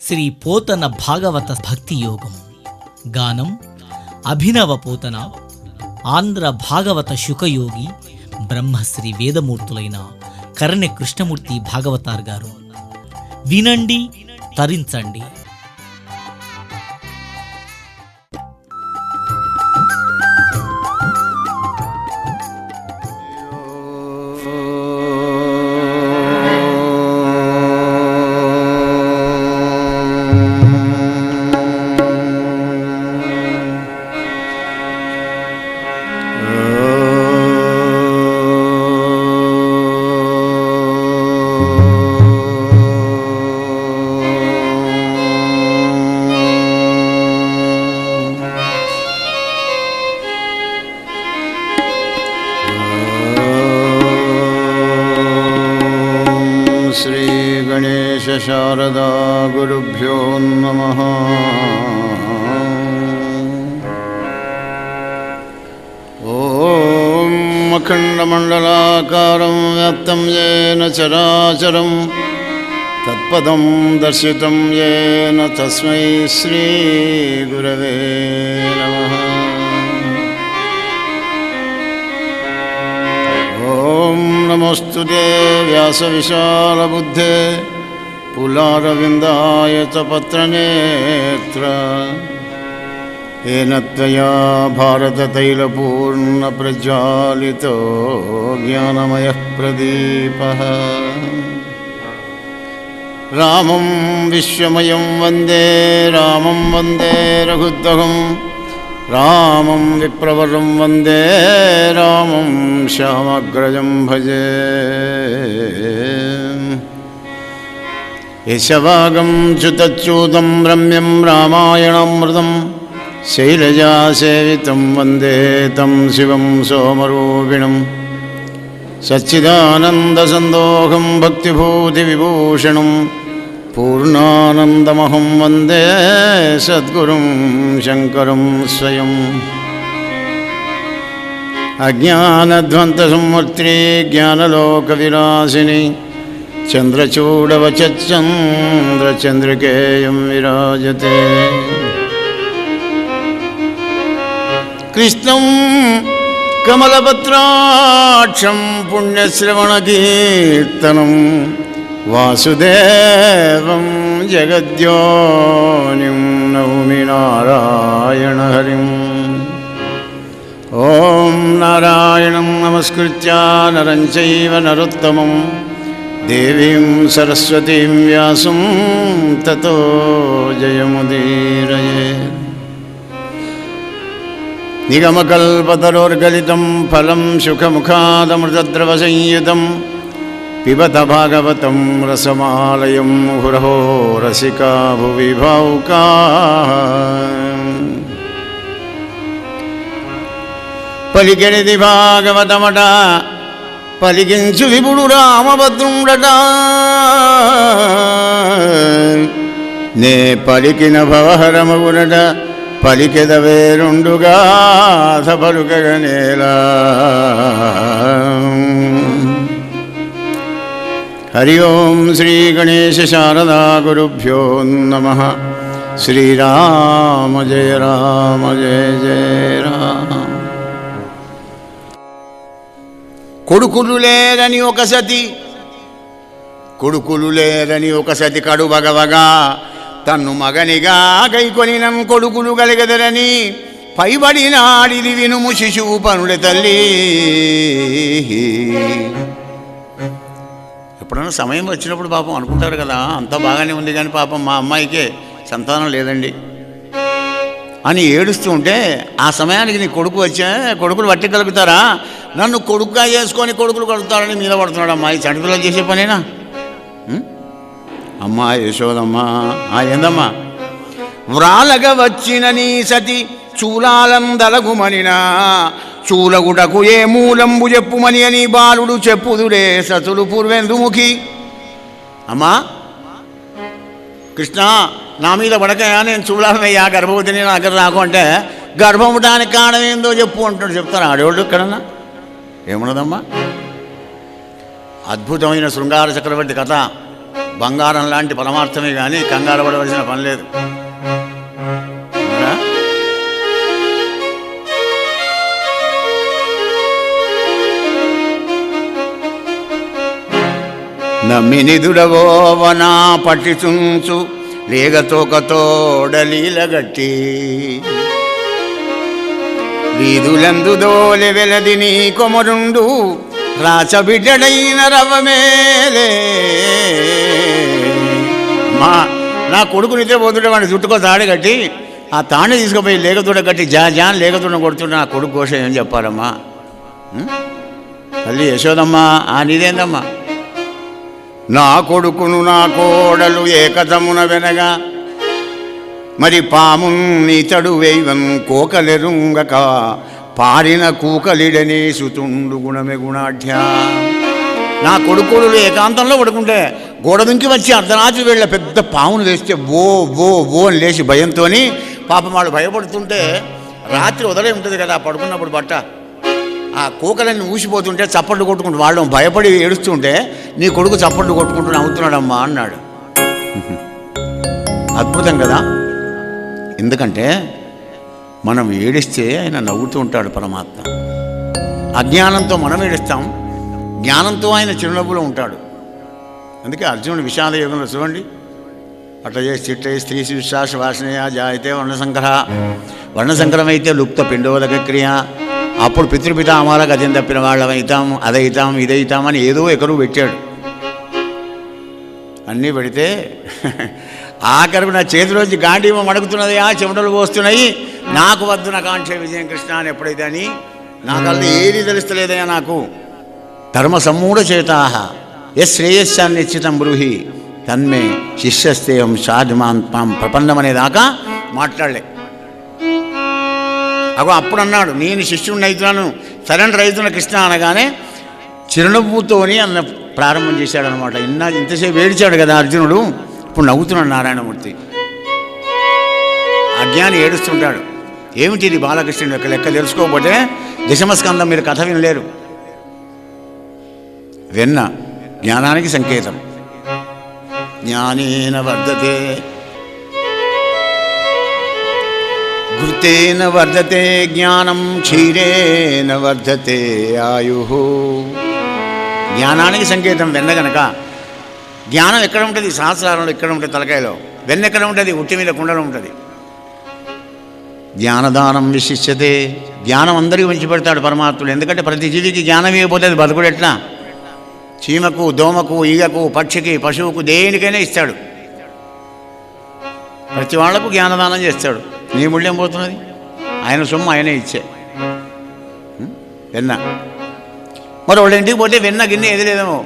శ్రీ పోతన భాగవత భక్తి యోగం. గానం అభినవ పోతన, ఆంధ్ర భాగవత శుకయోగి బ్రహ్మశ్రీ వేదమూర్తులైన కరణె కృష్ణమూర్తి భాగవతార్ గారు. వినండి, తరించండి. శారదా గురుభ్యో నమః. ఓం అఖండమండలాకారం వ్యాప్తం యేన చరాచరం తత్పదం దర్శితం యేన తస్మై శ్రీ గురవే నమః. ఓం నమోస్తుతే వ్యాస విశాలబుద్ధే పులారవిందాయ చ పత్రనేత్ర ఏన త్వయా భారతతైలపూర్ణ ప్రజ్వాలితో జ్ఞానమయః ప్రదీపః. రామం విశ్వమయం వందే రామం వందే రఘుత్వహం. రామం విప్రవరం వందే రామం శ్యామగ్రజం భజే. యశవాగం చ్యుతచ్యూతం రమ్యం రామాయణామృతం శైలజాసేవితం వందే తం శివం సోమరూపిణం. సచ్చిదానందసందోహం భక్తిభూతివిభూషణం పూర్ణానందమహం వందే సద్గురుం శంకరం స్వయం. అజ్ఞానధ్వంతసంవర్త్రీ జ్ఞానలోకవిలాసిని చంద్రచూడవచంద్రచంద్రికేయం విరాజతే. కృష్ణం కమలపత్రాక్షం పుణ్యశ్రవణకీర్తనం వాసుదేవం జగద్యోనిం నౌమి నారాయణ హరిం. ఓం నారాయణం నమస్కృత్య నరం చైవ నరోత్తమం దేవీం సరస్వతీం వ్యాసం తతో జయముదీరయే. నిగమకల్పతరోర్గలితం ఫలం సుఖముఖాదమృతద్రవసంయుతం పిబత భాగవతం రసమాలయం ముహురహో రసికా భువి భావుకా. పలికెనిది భాగవతమట పలికించు విపుడు రామభద్రుండట. నే పలికిన భవహరమగునట పలికెదవే రెండుగా పలుకగనేలా. హరి ఓం శ్రీ గణేశ శారదా గురుభ్యో నమః. శ్రీరామ జయ రామ జయ జయ రామ. కొడుకులు లేరని ఒక సతి కడు బగవగా తన్ను మగనిగా గైకొనినం కొడుకులు గలిగదరని పైబడినాడిది వినుము శిశువు పనుల తల్లి. ఎప్పుడన్నా సమయం వచ్చినప్పుడు పాపం అనుకుంటారు కదా, అంతా బాగానే ఉంది కానీ పాపం మా అమ్మాయికే సంతానం లేదండి అని ఏడుస్తూ ఉంటే, ఆ సమయానికి నీ కొడుకు వచ్చా కొడుకులు పట్టగలుగుతారా, నన్ను కొడుకుగా చేసుకొని కొడుకులు కడుగుతారని మీద పడుతున్నాడు. అమ్మాయి చంటిపిల్లలు చేసే పనేనా? అమ్మా యశోదమ్మా ఏందమ్మా. వ్రాలగ వచ్చిన నీ సతి చూలాలందలగుమనినా చూలగుటకు ఏ మూలంబు చెప్పుమని అని బాలుడు చెప్పుదురే సతులు పూర్వెందుముఖి. అమ్మా కృష్ణ, నా మీద పడకయా, నేను చూడాలనయ్యా, గర్భవతిని నా దగ్గర రాకు అంటే, గర్భం ఉండడానికి కారణం ఏందో చెప్పు అంటాడు. చెప్తాను ఆడేవాళ్ళు ఇక్కడన్నా ఏమున్నదమ్మా. అద్భుతమైన శృంగార చక్రవర్తి కథ బంగారం లాంటి పరమార్థమే కానీ కంగారు పడవలసిన పని లేదు. నమ్మినిదుడవోవనా పట్టిచుంచు లేగతోకతోడలీలగట్టి వీధులందు దోలె వెలది నీ కొమరుండు రాచబిడ్డడైన రవమేలే. మా నా కొడుకు నిద్రపోతుంటే వాడిని చుట్టుకో తాడు కట్టి ఆ తాణి తీసుకుపోయి లేగతోడ కట్టి జాన్ లేగతోడ కొడుతుంటే నా కొడుకు కోసం ఏం చెప్పారమ్మా? తల్లి యశోదమ్మా, నీదేందమ్మా? నా కొడుకును నా కోడలు ఏకతమున వెనగా మరి పామున్నీతడు వేయవన్ కోకలెరుంగక పారిన కూకలిడనే సుతుండు గుణమే గుణాఢ్య. నా కొడుకులు ఏకాంతంలో పడుకుంటే గోడ దుంకి వచ్చి అర్ధరాత్రి వేళ పెద్ద పామును వేస్తే ఓ ఓ ఓ అని లేచి భయంతో పాపం వాళ్ళు భయపడుతుంటే రాత్రి వదలే ఉంటుంది కదా పడుకున్నప్పుడు బట్ట ఆ కూకలన్నీ ఊసిపోతుంటే చప్పట్లు కొట్టుకుంటూ వాళ్ళు భయపడి ఏడుస్తుంటే నీ కొడుకు చప్పట్లు కొట్టుకుంటూ నవ్వుతున్నాడమ్మా అన్నాడు. అద్భుతం కదా. ఎందుకంటే మనం ఏడిస్తే ఆయన నవ్వుతూ ఉంటాడు పరమాత్మ. అజ్ఞానంతో మనం ఏడుస్తాం, జ్ఞానంతో ఆయన చిరునవ్వులో ఉంటాడు. అందుకే అర్జునుడు విషాద యోగంలో చూడండి, అట్లా చేసి చిట్టే స్త్రీ విశ్వాస వాసనయ జాయితే వర్ణశంకర, వర్ణశంకరమైతే లుప్త పిండోదక క్రియ. అప్పుడు పితృపితామాల గతిని తప్పిన వాళ్ళమైతాం, అదైతాం ఇదైతాం అని ఏదో ఎకరు పెట్టాడు. అన్నీ పెడితే ఆఖరికి నా చేతిలోంచి గాంధీవం అడుగుతున్నది, చెమటలు పోస్తున్నాయి, నాకు వద్దు నా కాంక్ష విజయం కృష్ణ అని ఎప్పుడైతే అని నాకల్లా ఏది తెలుస్తలేదయా నాకు. ధర్మ సమ్మూఢ చేతాహ శ్రేయస్సాన్ని నిశ్చితం బ్రూహి తన్మే శిష్యస్తేయం సాధుమాన్ ప్రపన్నం అనేదాకా మాట్లాడలే. అప్పుడు అన్నాడు, నేను శిష్యుడిని అవుతున్నాను, సరెండర్ అవుతున్న కృష్ణ అనగానే చిరునవ్వుతోని అన్న ప్రారంభం చేశాడనమాట. ఇంతసేపు ఏడిచాడు కదా అర్జునుడు, ఇప్పుడు నవ్వుతున్నాడు నారాయణమూర్తి. అజ్ఞాని ఏడుస్తుంటాడు. ఏమిటి ఇది బాలకృష్ణుడు యొక్క లెక్క తెలుసుకోకపోతే దశమస్కందం మీరు కథ వినలేరు. వెన్న జ్ఞానానికి సంకేతం. జ్ఞానేన వర్ధతే ఘృతేన వర్ధతే జ్ఞానం క్షీరేణ వర్ధతే ఆయు. జ్ఞానానికి సంకేతం వెన్న గనక జ్ఞానం ఎక్కడ ఉంటుంది? సహస్రారంలో ఎక్కడ ఉంటుంది? తలకాయలో. వెన్న ఎక్కడ ఉంటుంది? ఉట్టి మీద కుండలో ఉంటుంది. జ్ఞానదానం విశిష్యతే. జ్ఞానం అందరికీ పంచి పెడతాడు పరమాత్ముడు. ఎందుకంటే ప్రతి జీవికి జ్ఞానం ఇవ్వకపోతే అది బతుకుడు ఎట్లా? చీమకు, దోమకు, ఈగకు, పక్షికి, పశువుకు దేనికైనా ఇస్తాడు. ప్రతి వాళ్లకు జ్ఞానదానం చేస్తాడు. నీ మూల్యం పోతున్నది, ఆయన సొమ్ము ఆయనే ఇచ్చే. వెన్న మరి వాళ్ళ ఇంటికి పోతే వెన్న గిన్నె ఏది లేదేమో.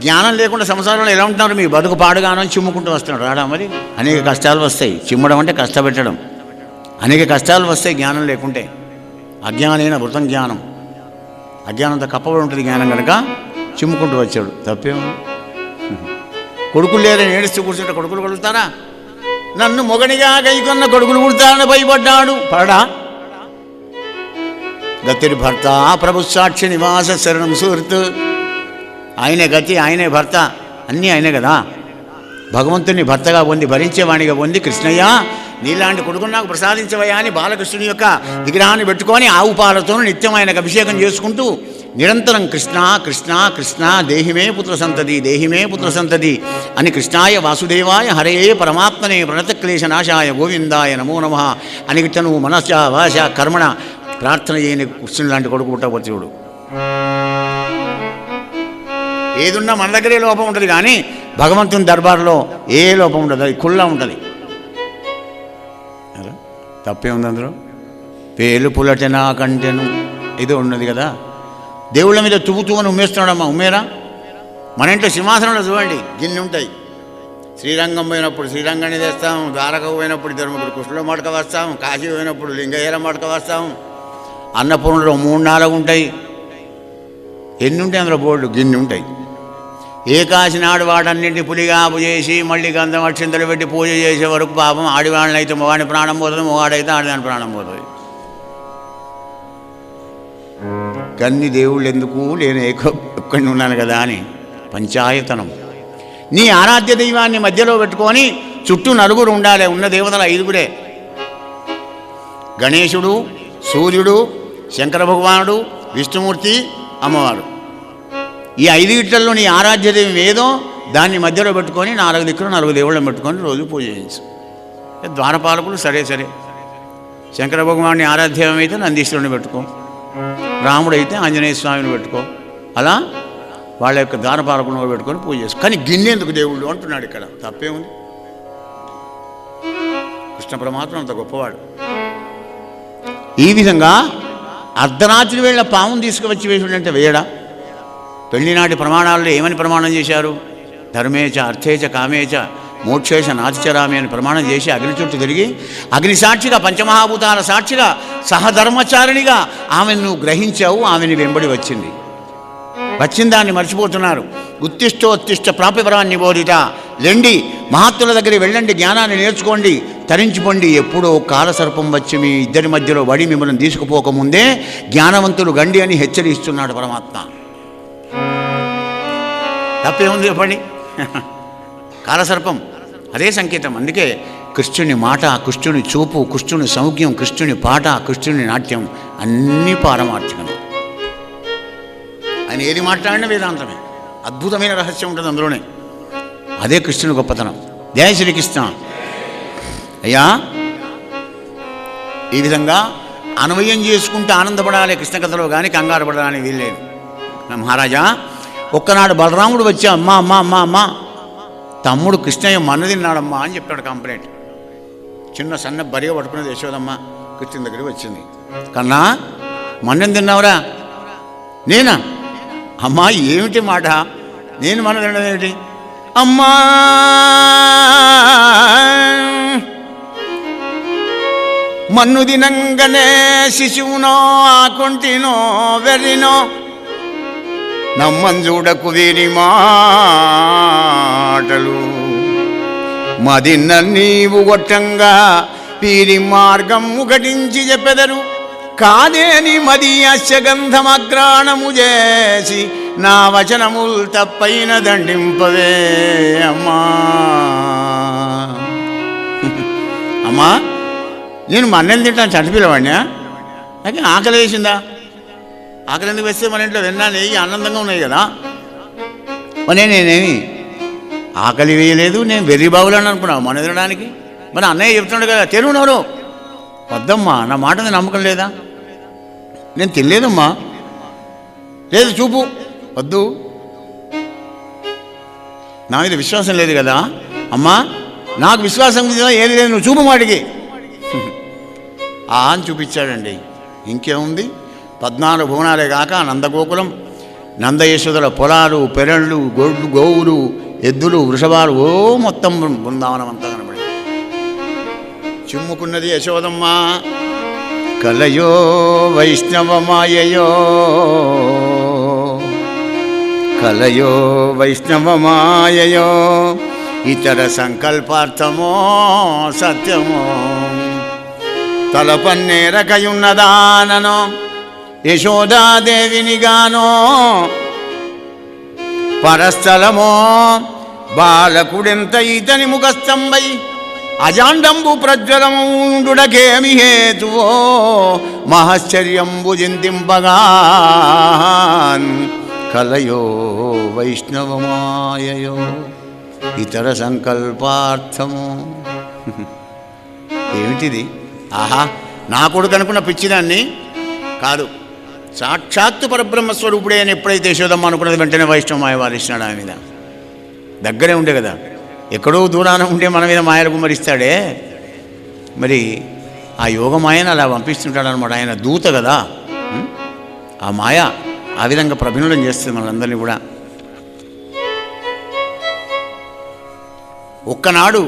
జ్ఞానం లేకుండా సంసారంలో ఎలా ఉంటున్నారు? మీ బతుకు పాడుగానో చిమ్ముకుంటూ వస్తున్నాడు. రాడా మరి? అనేక కష్టాలు వస్తాయి. చిమ్మడం అంటే కష్టపెట్టడం. అనేక కష్టాలు వస్తాయి జ్ఞానం లేకుంటే. అజ్ఞానైన వృతం జ్ఞానం. అజ్ఞానంతో కప్పబడి ఉంటుంది జ్ఞానం కనుక చిమ్ముకుంటూ వచ్చాడు. తప్పేమో. కొడుకులు లేరని ఏడుస్తూ కూర్చుంటే కొడుకులు కొడుతారా? నన్ను మొగనిగా గైకొన్న కొడుకులు పుడతారని భయపడ్డాడు. పడా గతిరి భర్త ప్రభు సాక్షి నివాస శరణం సుహృత్. ఆయనే గతి, ఆయనే భర్త, అన్నీ ఆయనే కదా. భగవంతుని భర్తగా పొంది భరించేవాణిగా పొంది కృష్ణయ్య నీలాంటి కొడుకుని నాకు ప్రసాదించవయ్యా అని బాలకృష్ణుని యొక్క విగ్రహాన్ని పెట్టుకొని ఆవు పాలతో నిత్యం ఆయనకు అభిషేకం చేసుకుంటూ నిరంతరం కృష్ణ కృష్ణ కృష్ణ దేహిమే పుత్ర సంతతి దేహిమే పుత్ర సంతతి అని కృష్ణాయ వాసుదేవాయ హరయే పరమాత్మనే ప్రణతక్లేశ నాశాయ గోవిందాయ నమో నమః అని గిట్ట నువ్వు మనస్స వాచ కర్మణ ప్రార్థన చేయని కృష్ణుని లాంటి కొడుకు పుట్టపచ్చుడు. ఏదున్నా మన దగ్గరే లోపం ఉంటుంది, కానీ భగవంతుని దర్బార్లో ఏ లోపం ఉండదు. అది కుళ్ళ ఉంటుంది. తప్పే ఉంది అందులో. పేలు పులటెనా కంటెను ఏదో ఉన్నది కదా. దేవుళ్ళ మీద తువ్వుతూ అని ఉమ్మేస్తున్నాడమ్మా. ఉమ్మేరా? మన ఇంట్లో సింహాసనంలో చూడండి గిన్నె ఉంటాయి. శ్రీరంగం పోయినప్పుడు శ్రీరంగాన్ని తెస్తాం, ద్వారక పోయినప్పుడు ధర్మపురి కృష్ణుల మడక వస్తాం, కాశీ పోయినప్పుడు లింగయ్యల మడక వస్తాం. అన్నపూర్ణలో 3-4 ఉంటాయి. ఎన్ని ఉంటాయి అందులో? బోర్డు గిన్నె ఉంటాయి. ఏకాశి నాడు వాటన్నింటినీ పులిగాపు చేసి మళ్ళీ గంధం అక్షింతలు పెట్టి పూజ చేసే వరకు పాపం ఆడివాళ్ళనైతే మొగాడి ప్రాణం పోతుంది, మొగాడైతే ఆడిదాని ప్రాణం పోతుంది. కన్ని దేవుళ్ళు ఎందుకు, నేను ఒక్కడిని ఉన్నాను కదా అని పంచాయతనం. నీ ఆరాధ్య దైవాన్ని మధ్యలో పెట్టుకొని చుట్టూ నలుగురు ఉండాలి. ఉన్న దేవతలు 5గురే: గణేశుడు, సూర్యుడు, శంకర భగవానుడు, విష్ణుమూర్తి, అమ్మవారు. ఈ 5 గిట్లలో నీ ఆరాధ్య దైవం ఏదో దాన్ని మధ్యలో పెట్టుకొని 4 దిక్కులు 4 దేవుళ్ళని పెట్టుకొని రోజు పూజ చేయించు. ద్వారపాలకులు సరే శంకర భగవాన్ని ఆరాధ్యం అయితే నందీశ్వరుని పెట్టుకో, రాముడైతే ఆంజనేయ స్వామిని పెట్టుకో. అలా వాళ్ళ యొక్క ద్వారపాలకులను పెట్టుకొని పూజ చేసుకో. కానీ గిన్నెందుకు దేవుళ్ళు అంటున్నాడు ఇక్కడ. తప్పేముంది? కృష్ణ పరమాత్మ అంత గొప్పవాడు. ఈ విధంగా అర్ధరాత్రి వేళ పామును తీసుకువచ్చి వేసుడంటే వేయడా? పెళ్లినాటి ప్రమాణాల్లో ఏమని ప్రమాణం చేశారు? ధర్మేచ అర్థేచ కామేచ మోక్షేశ నాతిచరామి అని ప్రమాణం చేసి అగ్ని చుట్టూ తిరిగి అగ్ని సాక్షిగా పంచమహాభూతాల సాక్షిగా సహధర్మచారిణిగా ఆమెను నువ్వు గ్రహించావు. ఆమెను వెంబడి వచ్చింది దాన్ని మర్చిపోతున్నారు. ఉత్తిష్టోత్తిష్ట ప్రాప్యపరాన్ని బోధిత. లెండి, మహాత్ముల దగ్గరికి వెళ్ళండి, జ్ఞానాన్ని నేర్చుకోండి, తరించుకోండి. ఎప్పుడో కాలసర్పం వచ్చి మీ ఇద్దరి మధ్యలో వడి మిమ్మల్ని తీసుకుపోకముందే జ్ఞానవంతులు గండి అని హెచ్చరిస్తున్నాడు పరమాత్మ. తప్పేముంది చెప్పండి? కాలసర్పం అదే సంకేతం. అందుకే కృష్ణుని మాట, కృష్ణుని చూపు, కృష్ణుని సౌజ్ఞం, కృష్ణుని పాట, కృష్ణుని నాట్యం అన్నీ పారమార్థికం. ఆయన ఏది మాట్లాడినా వేదాంతమే. అద్భుతమైన రహస్యం ఉంటుంది అందులోనే. అదే కృష్ణుని గొప్పతనం. జయ శ్రీకృష్ణ. అయ్యా, ఈ విధంగా అన్వయం చేసుకుంటూ ఆనందపడాలి కృష్ణ కథలో, కానీ కంగారు పడడానికి వీల్లేదు. మహారాజా, ఒక్కనాడు బలరాముడు వచ్చి అమ్మా అమ్మా అమ్మా అమ్మా తమ్ముడు కృష్ణయ్య మన్ను తిన్నాడమ్మా అని చెప్పాడు కంప్లైంట్. చిన్న సన్న బరిగా పట్టుకునేది యశోదమ్మ కృష్ణ దగ్గరికి వచ్చింది. కన్నా, మన్నెం తిన్నావురా? నేనా? అమ్మా ఏమిటి మాట? నేను మన్ను తినడం ఏమిటి? అమ్మా మన్ను తినంగానే శిశువునో ఆకుంటినో వెర్రినో నమ్మంజూడకు వీరి మాటలు మదిన్న నీవు గొట్టంగా వీరి మార్గము ఘటించి చెప్పెదరు. కాదేని మది అశ్యగంధమగ్రాణము చేసి నా వచనముల్ తప్పైన దండింపవే అమ్మా. అమ్మా, నేను మన్నెలు తింటాను చంటిపిల్లవాడినా? నాకు ఆకలి వేసిందా? ఆకలి ఎందుకు వేస్తే మన ఇంట్లో వెన్నా నెయ్యి ఆనందంగా ఉన్నాయి కదా. మరి నేనేమి ఆకలి వేయలేదు, నేను వెర్రి బాగులేను అనుకున్నావు మన తినడానికి. మరి అన్నయ్య చెప్తున్నాడు కదా, తినునవరు. వద్దమ్మా, నా మాట మీద నమ్మకం లేదా? నేను తినలేదమ్మా. లేదు, చూపు. వద్దు, నా మీద విశ్వాసం లేదు కదా. అమ్మా, నాకు విశ్వాసం ఏది లేదు, నువ్వు చూపు మాటికి అని చూపించాడండి. ఇంకేముంది? 14 భువనాలే కాక నందగోకులం, నందయశోదల పొలాలు, పెరళ్ళు, గొడ్లు, గోవులు, ఎద్దులు, వృషభాలు, ఓ మొత్తం బృందావనం అంతా కనబడి చిమ్ముకున్నది యశోదమ్మ. కలయో వైష్ణవమాయయో, కలయో వైష్ణవమాయయో, ఇతర సంకల్పార్థమో సత్యమో, తలపన్నేరకయున్నదాననో యశోదాదేవినిగానో, పరస్థలమో బాలకుడెంత ఇతని ముఖస్తంభై అజాండంబు ప్రజ్వలముండుడకేమి హేతువో మహశ్చర్యంబు చింతింపగాన్. కలయో వైష్ణవమాయయో, ఇతర సంకల్పార్థము. ఏమిటిది? ఆహా, నా కొడుకు అనుకున్న పిచ్చిదాన్ని కాదు, సాక్షాత్తు పరబ్రహ్మస్వరూపుడే అని ఎప్పుడైతే యశోదమ్మ అనుకున్నది వెంటనే వైష్ణవమాయ వారిస్తున్నాడు ఆమె మీద. దగ్గరే ఉండే కదా, ఎక్కడో దూరాన ఉంటే మన మీద మాయలు కుమ్మరిస్తాడే. మరి ఆ యోగమాయను అలా పంపిస్తుంటాడు అనమాట. ఆయన దూత కదా, ఆ మాయ ఆ విధంగా ప్రభిన్నం చేస్తుంది మనందరినీ కూడా. ఒక్కనాడు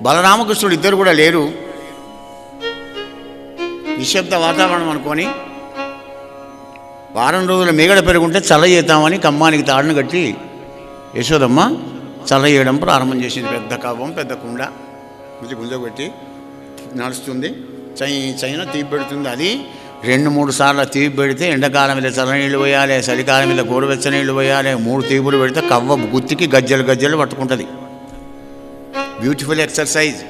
బలరామకృష్ణుడు ఇద్దరు కూడా లేరు. నిశ్శబ్ద వాతావరణం అనుకొని వారం రోజుల మేగడ పెరుగుంటే చల్ల చేద్దామని కమ్మానికి తాడును కట్టి యశోదమ్మ చల్ల చేయడం ప్రారంభం చేసింది. పెద్ద కవ్వం, పెద్ద కుండ మంచి గుంజ పెట్టి నడుస్తుంది. చైన తీపి పెడుతుంది. అది 2-3 సార్లు తీపి పెడితే ఎండాకాలం మీద చల్లనీళ్ళు పోయాలి, చలికాలం మీద గోరువెచ్చని నీళ్ళు పోయాలి. 3 తీపులు పెడితే కవ్వ గుత్తికి గజ్జలు గజ్జలు పట్టుకుంటుంది. Beautiful exercise.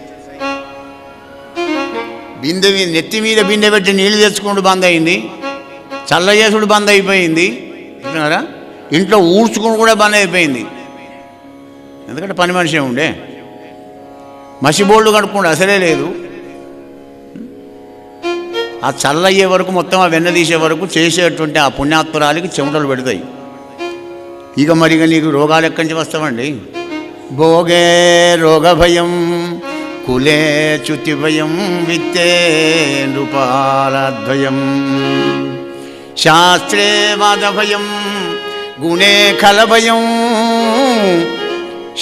నెత్తి మీద బిందె పెట్టి నీళ్ళు తెచ్చుకుంటూ బంద్ అయింది, చల్ల చేసుడు బంద్ అయిపోయింది. విన్నారా? ఇంట్లో ఊడ్చుకుని కూడా బంద్ అయిపోయింది. ఎందుకంటే పని మనిషి ఉండే, మసిబోళ్ళు కడుక్కుండా అసలే లేదు. ఆ చల్లయ్యే వరకు మొత్తం ఆ వెన్న తీసే వరకు చేసేటువంటి ఆ పుణ్యాత్పరాలకి చెమటలు పెడతాయి. ఇక మరిగా నీకు రోగాలు ఎక్కడి నుంచి వస్తామండి? భోగే రోగ భయం కులే చ్యుతి భయం విత్తే నృపాలద్వయం శాస్త్రే వాద భయం గుణే ఖలభయం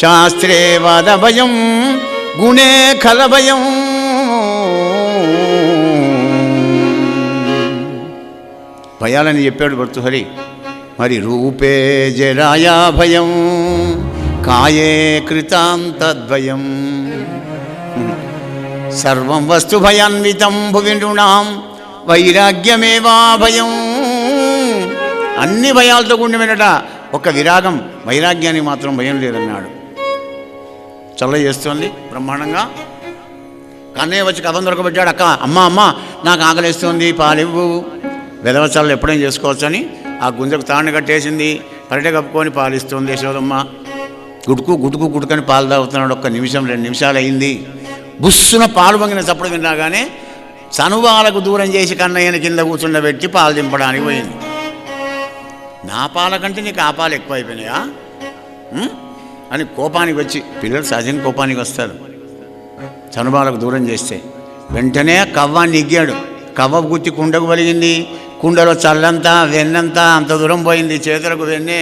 శాస్త్రే వాద భయం గుణే ఖలభయం భయాలని చెప్పాడు భర్తృహరి. మరి రూపే జరాయా భయం కాయే కృతాంతద్వయం సర్వం వస్తు భయాన్వితం భువి నృణాం వైరాగ్యమేవా భయం. అన్ని భయాలతో కూడినట ఒక విరాగం, వైరాగ్యానికి మాత్రం భయం లేదన్నాడు. చల్ల చేస్తోంది బ్రహ్మాండంగా. కన్నయ్య వచ్చి కథం దొరకబెట్టాడు. అమ్మ నాకు ఆకలిస్తుంది, పాలివ్వు. వెదవచల్లు ఎప్పుడైనా చేసుకోవచ్చని ఆ గుంజకు తాణ్ణి కట్టేసింది. పరిటె కప్పుకొని పాలిస్తుంది యశోదమ్మ. గుటుకని పాలు తాగుతున్నాడు. 1 నిమిషం 2 నిమిషాలు అయింది. బుస్సున పాలు పొంగిన చప్పుడు వినగానే సనువాలకు దూరం చేసి కన్నయ్యని కింద కూర్చుండబెట్టి పాలు దింపడానికి పోయింది. నా పాల కంటే నీకు ఆ పాలు ఎక్కువ అయిపోయినాయా అని కోపానికి వచ్చి, పిల్లలు సహజంగా కోపానికి వస్తారు, చనుబాలకు దూరం చేస్తే వెంటనే కవ్వాన్ని ఇగ్గాడు. కవ్వ గుత్తి కుండకు పలిగింది. కుండలో చల్లంతా వెన్నంతా అంత దూరం పోయింది. చేతులకు వెన్నే,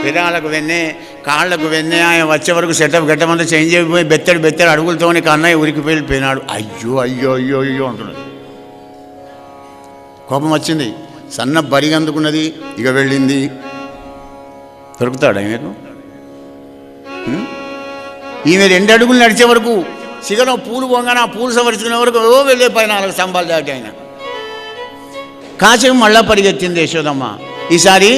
విరాలకు వెన్నే, కాళ్లకు వెన్నే. ఆయన వచ్చే వరకు సెటప్ గట్టమంతా చేంజ్ అయిపోయి బెత్తడి అడుగులతోని కన్నయ్య ఉరికి వెళ్ళిపోయినాడు. అయ్యో అయ్యో అయ్యో అయ్యో అంటున్నాడు. కోపం వచ్చింది. సన్న బరిగందుకున్నది. ఇక వెళ్ళింది. దొరుకుతాడు ఆయనకు. ఈమె 2 అడుగులు నడిచే వరకు సిగలో పూలు పోగానే ఆ పూలు సవరించుకునే వరకు వెళ్ళే 4 స్తంభాలు దాటి ఆయన కాసేపు మళ్ళా పరిగెత్తింది యశోదమ్మ. ఈసారి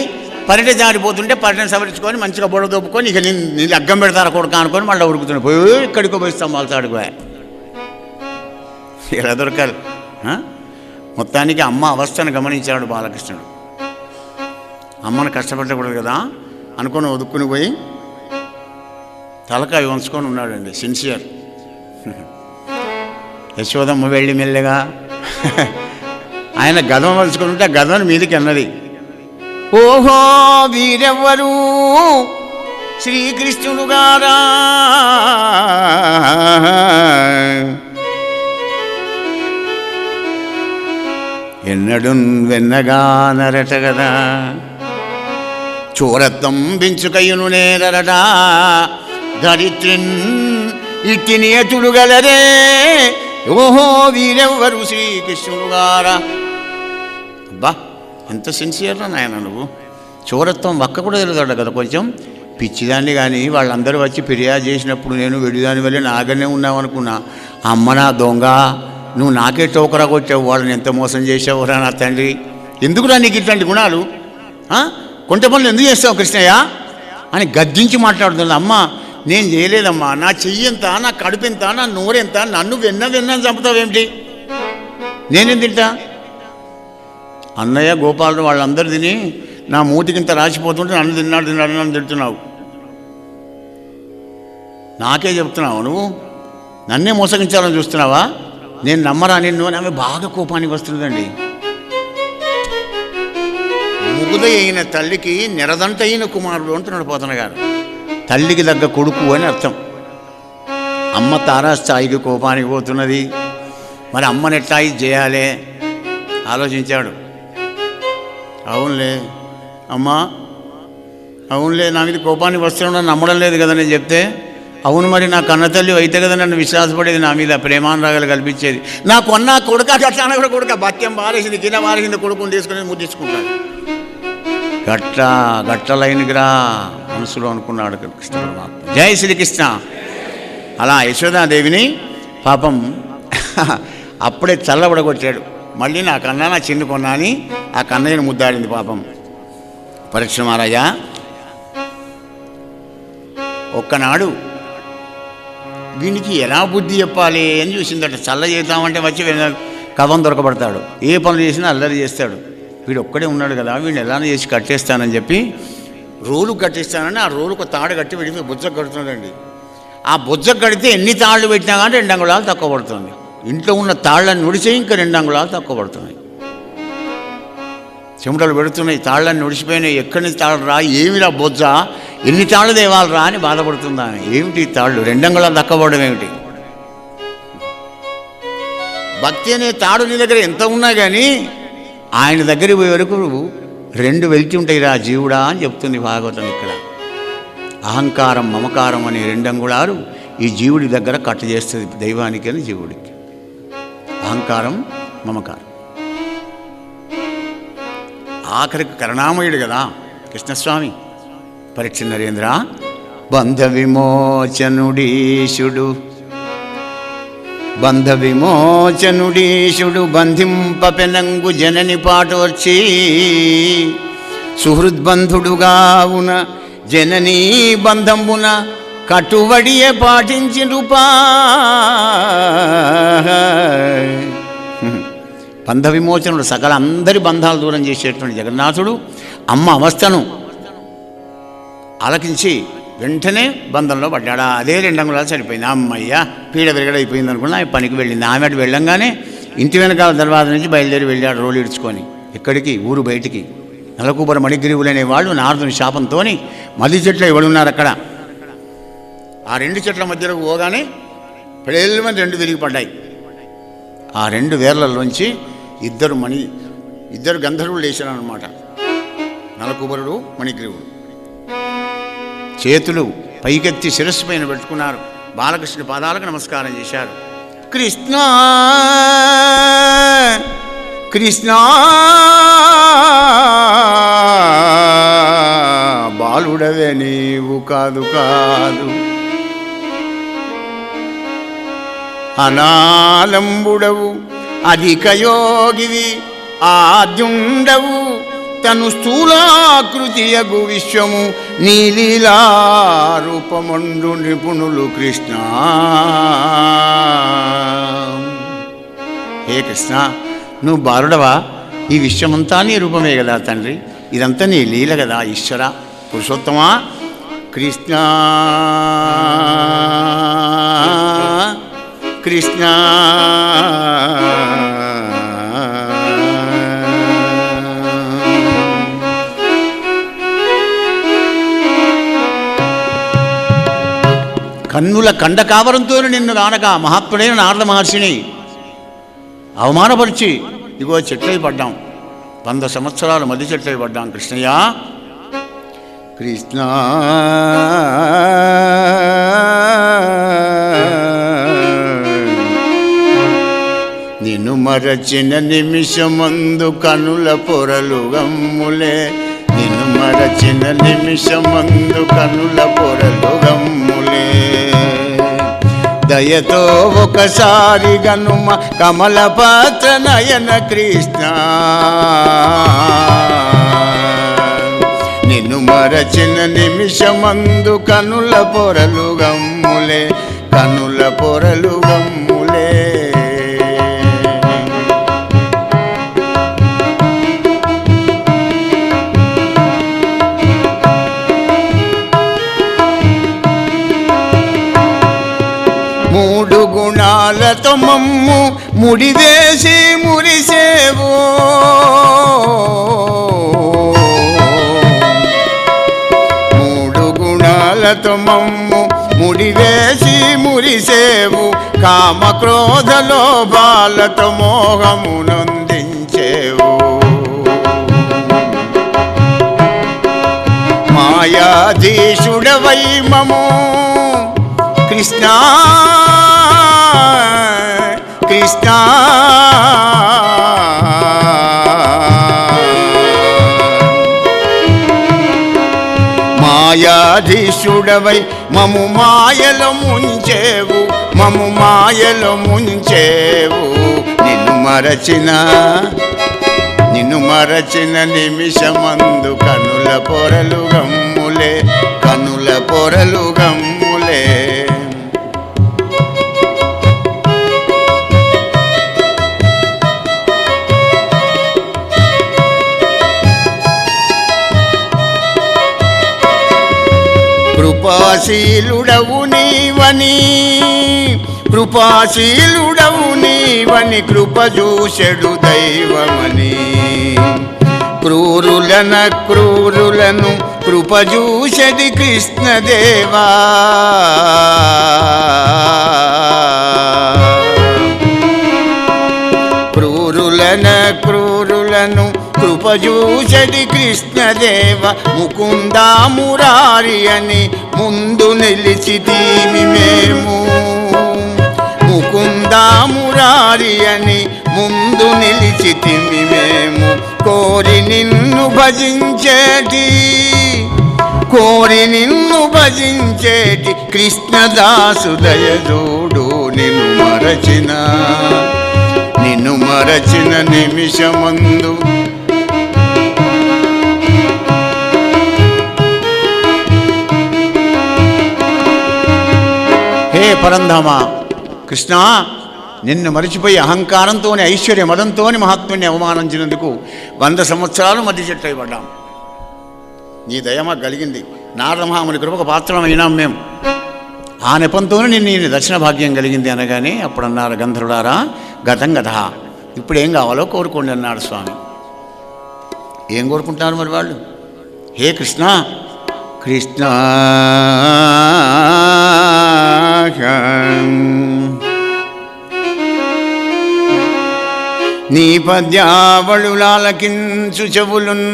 పరిటె జారిపోతుంటే పరిటెను సవరించుకొని మంచిగా బొడ దొప్పుకొని ఇక నేను అగ్గం పెడతారా కొడుకు అనుకొని మళ్ళీ ఉరుకుతున్నాడు. పోయి ఇక్కడికో పోయి స్తంభాలు తాడుకోయా. ఇలా దొరకాలి. మొత్తానికి అమ్మ అవస్థను గమనించాడు బాలకృష్ణుడు. అమ్మను కష్టపెట్టకూడదు కదా అనుకొని ఒదుక్కుని పోయి తలకాయ వంచుకొని ఉన్నాడండి. సిన్సియర్. యశోదమ్మ వెళ్ళి మెల్లగా ఆయన గదం వలుచుకొని ఉంటే ఆ గదం మీదకి అన్నది. ఓహో వీరెవ్వరు శ్రీకృష్ణుడు గారా, ఎన్నడు వెన్నగా నరట గదా, చోరత్వం బించుకయును నేరట, ధరిత్రిన్ ఇట్టి నియతులు గలరే. ఓహో వీరెవ్వరు శ్రీకృష్ణుడు గారా. అబ్బా ఎంత సిన్సియర్రా నాయన నువ్వు. చోరత్వం వక్క కూడా తెలుదాడు కదా కొంచెం పిచ్చిదాన్ని. కానీ వాళ్ళందరూ వచ్చి ఫిర్యాదు చేసినప్పుడు నేను వెడిదాని వల్లే నాగనే ఉన్నావనుకున్నా. అమ్మ నా దొంగ, నువ్వు నాకే టోకరా కొట్టావు, వాళ్ళని ఎంత మోసం చేసావురా నా తండ్రి. ఎందుకురా నీకు ఇట్లాంటి గుణాలు? కొంత పనులు ఎందుకు చేస్తావు కృష్ణయ్య అని గద్దించి మాట్లాడుతుంది. అమ్మ నేను చేయలేదమ్మా, నా చెయ్యంత, నా కడుపెంత, నా నోరెంత, నన్ను వెన్న చంపుతావేమిటి? నేనేం తింటా? అన్నయ్య గోపాలుడు వాళ్ళందరూ తిని నా మూతికింత రాసిపోతుంటే నన్ను తిన్నాడు నన్ను తింటున్నావు. నాకే చెప్తున్నావు నువ్వు, నన్నే మోసగించాలని చూస్తున్నావా? నేను నమ్మరా నిన్ను అని ఆమె బాగా కోపానికి వస్తుందండి. ముగుద అయిన తల్లికి నిరదంట అయిన కుమారుడు అంటున్నాడు పోతన గారు. తల్లికి దగ్గ కొడుకు అని అర్థం. అమ్మ తారాస్థాయికి కోపానికి పోతున్నది. మరి అమ్మని ఎట్లా చేయాలి ఆలోచించాడు. అవునులే అమ్మా, అవునులే నా మీద కోపానికి వస్తున్నా నమ్మడం లేదు కదా నేను చెప్తే. అవును మరి నా కన్న తల్లి అయితే కదా నన్ను విశ్వాసపడేది, నా మీద ప్రేమానురాగాలు కల్పించేది. నా కొన్న కొడుక అట్లా కూడా కొడుక భత్యం బారేసింది, కింద బారేసింది, కొడుకుని తీసుకుని ముద్దించుకుంటాడు. గట్టలైనగిరా మనసులో అనుకున్నాడు కృష్ణ పరమాత్మ. జై శ్రీకృష్ణ. అలా యశోదాదేవిని పాపం అప్పుడే చల్లబడగొట్టాడు. మళ్ళీ నా కన్నా నా చిన్ను కొన్నా అని ఆ కన్నయ్యను ముద్దాడింది పాపం. పరీక్ష మహారాజా ఒక్కనాడు వీనికి ఎలా బుద్ధి చెప్పాలి అని చూసిందట. చల్ల చేద్దామంటే వచ్చి కవం దొరకబడతాడు, ఏ పనులు చేసినా అల్లరి చేస్తాడు. వీడు ఒక్కడే ఉన్నాడు కదా, వీడిని ఎలానే చేసి కట్టేస్తానని చెప్పి రోలు కట్టేస్తానని ఆ రోలుకు తాడు కట్టి వీడికి బుజ్జకు కడుతున్నాడండి. ఆ బుజ్జకు కడితే ఎన్ని తాళ్ళు పెట్టినా కానీ 2 అంగుళాలు తక్కువ పడుతుంది. ఇంట్లో ఉన్న తాళ్ళని నుడిచే ఇంకా 2 అంగుళాలు తక్కువ పడుతున్నాయి. చెమటలు పెడుతున్నాయి, తాళ్ళని నుడిచిపోయినాయి. ఎక్కడి నుంచి తాళ్ళు రా, ఏమిరా బొజ్జ, ఎన్ని తాళ్ళు తేవాలరా అని బాధపడుతుందా. ఏమిటి తాళ్ళు 2 అంగుళాలు తక్కువ పడడం ఏమిటి? భక్తి అనే తాడు నీ దగ్గర ఎంత ఉన్నా కానీ ఆయన దగ్గరికి పోయే వరకు 2 వెళ్తూ ఉంటాయిరా జీవుడా అని చెప్తుంది భాగవతం. ఇక్కడ అహంకారం మమకారం అనే 2 అంగుళాలు ఈ జీవుడి దగ్గర కట్ట చేస్తుంది, దైవానికి అని జీవుడికి. అహంకారం మమకారం. ఆఖరికి కరుణామయుడు కదా కృష్ణస్వామి. పరీక్ష నరేంద్ర బంధ విమోచనుడీశుడు, బంధ విమోచనుడీశుడు బంధింపపెనంగు జనని పాటోర్చి సుహృద్బంధుడుగావున జననీ బంధంబున కటువడియే పాటించి రూపా. బంధ విమోచనుడు, సకల అందరి బంధాలు దూరం చేసేటువంటి జగన్నాథుడు అమ్మ అవస్థను ఆలకించి వెంటనే బంధంలో పడ్డాడా. అదే 2 అంగుళాలు సరిపోయింది. అమ్మయ్య పీడ విరగడైపోయింది అనుకున్నా పనికి వెళ్ళింది. ఆమె వెళ్ళంగానే ఇంటి వెనకాల దర్వాజ నుంచి బయలుదేరి వెళ్ళాడు రోలు ఇడ్చుకొని. ఎక్కడికి? ఊరు బయటికి. నలకూబర మణిగ్రీవులనే వాళ్ళు నారదుని శాపంతో మల్లి చెట్లు ఎవడున్నారు అక్కడ. ఆ 2 చెట్ల మధ్యలో పోగానే పెళ్ళమని 2 విరిగి పడ్డాయి. ఆ 2 వేర్లలోంచి ఇద్దరు గంధర్వులు లేచారనమాట. నలకూబరుడు మణిగ్రీవుడు. చేతులు పైకెత్తి శిరస్సు పైన పెట్టుకున్నారు. బాలకృష్ణ పాదాలకు నమస్కారం చేశారు. కృష్ణ కృష్ణ బాలుడవే నీవు కాదు కాదు, అనాలంబుడవు అధిక యోగివి ఆద్యుండవు, తను స్థూలాకృతియగు విశ్వము నీలీలారూపమండు నిపుణులు కృష్ణ. హే కృష్ణ, నువ్వు బాలుడవా? ఈ విశ్వమంతా నీ రూపమే కదా తండ్రి, ఇదంతా నీ లీల కదా ఈశ్వర పురుషోత్తమా. కృష్ణ కృష్ణ కన్నుల కండకావరంతో నిన్ను కానక మహాత్ముడైన నారద మహర్షిని అవమానపరిచి ఇగో చెట్లై పడ్డాం. 100 సంవత్సరాలు మధ్య చెట్లై పడ్డాం కృష్ణయ్య. కృష్ణ నిన్ను మరచిన నిమిషమందు కనుల పొరలు గమ్ములే, నిన్ను మరచిన నిమిషమందు కనుల పొరలు గమ్ములే, దయతో ఒకసారి గనుమ కమలపాత్ర నయన కృష్ణ. నిన్ను మరచిన నిమిషమందు కనుల పొరలు గమ్ములే, కనుల పొరలు గమ్ములే. మూడు గుణాలతో మమ్ము ముడివేసి మురిసేవో, మూడు గుణాలతో మమ్ము ముడివేసి మురిసేవు, కామక్రోధ లోభాలతో మోహమునందించేవు, మాయాధీశుడవై మము కృష్ణ కృష్ణ. మాయాధీశుడవై మము మాయలో ముంచేవు, మము మాయలో ముంచేవు, నిన్ను మరచిన నిమిషమందు కనుల పొరలు గమ్ములే, కనుల పొరలు గమ్ములే. కృపాశీలుడవు నీవని, కృపాశీలుడవు నీవని, కృప చూసెడు దైవమని. క్రూరులను కృప చూసెడి కృష్ణదేవా. క్రూరులను కృప చూసెడి కృష్ణదేవ. ముకుందా మురారి అని ముందు నిలిచితీమి మేము, ముకుందా మురారి అని ముందు నిలిచితిమి మేము. కోరి నిన్ను భజించేటి కృష్ణదాసు దయజోడు. నిన్ను మరచిన నిమిషమందు హే పరంధామ కృష్ణ, నిన్ను మరిచిపోయి అహంకారంతోని ఐశ్వర్య మదంతోని మహాత్ముని అవమానించినందుకు 100 సంవత్సరాలు మధ్య చెట్టు అయిపడ్డాం. నీ దయ మాకు కలిగింది. నారద మహాముని కృపకు పాత్రమైనాం మేము. ఆ నెపంతోనే నిన్ను దర్శన భాగ్యం కలిగింది అనగానే అప్పుడు అన్నారు గంధర్వులారా, గతం గత, ఇప్పుడేం కావాలో కోరుకోండి అన్నాడు స్వామి. ఏం కోరుకుంటున్నారు మరి వాళ్ళు? హే కృష్ణ, కృష్ణ నీ పద్యావళులాలకించు చెవులున్,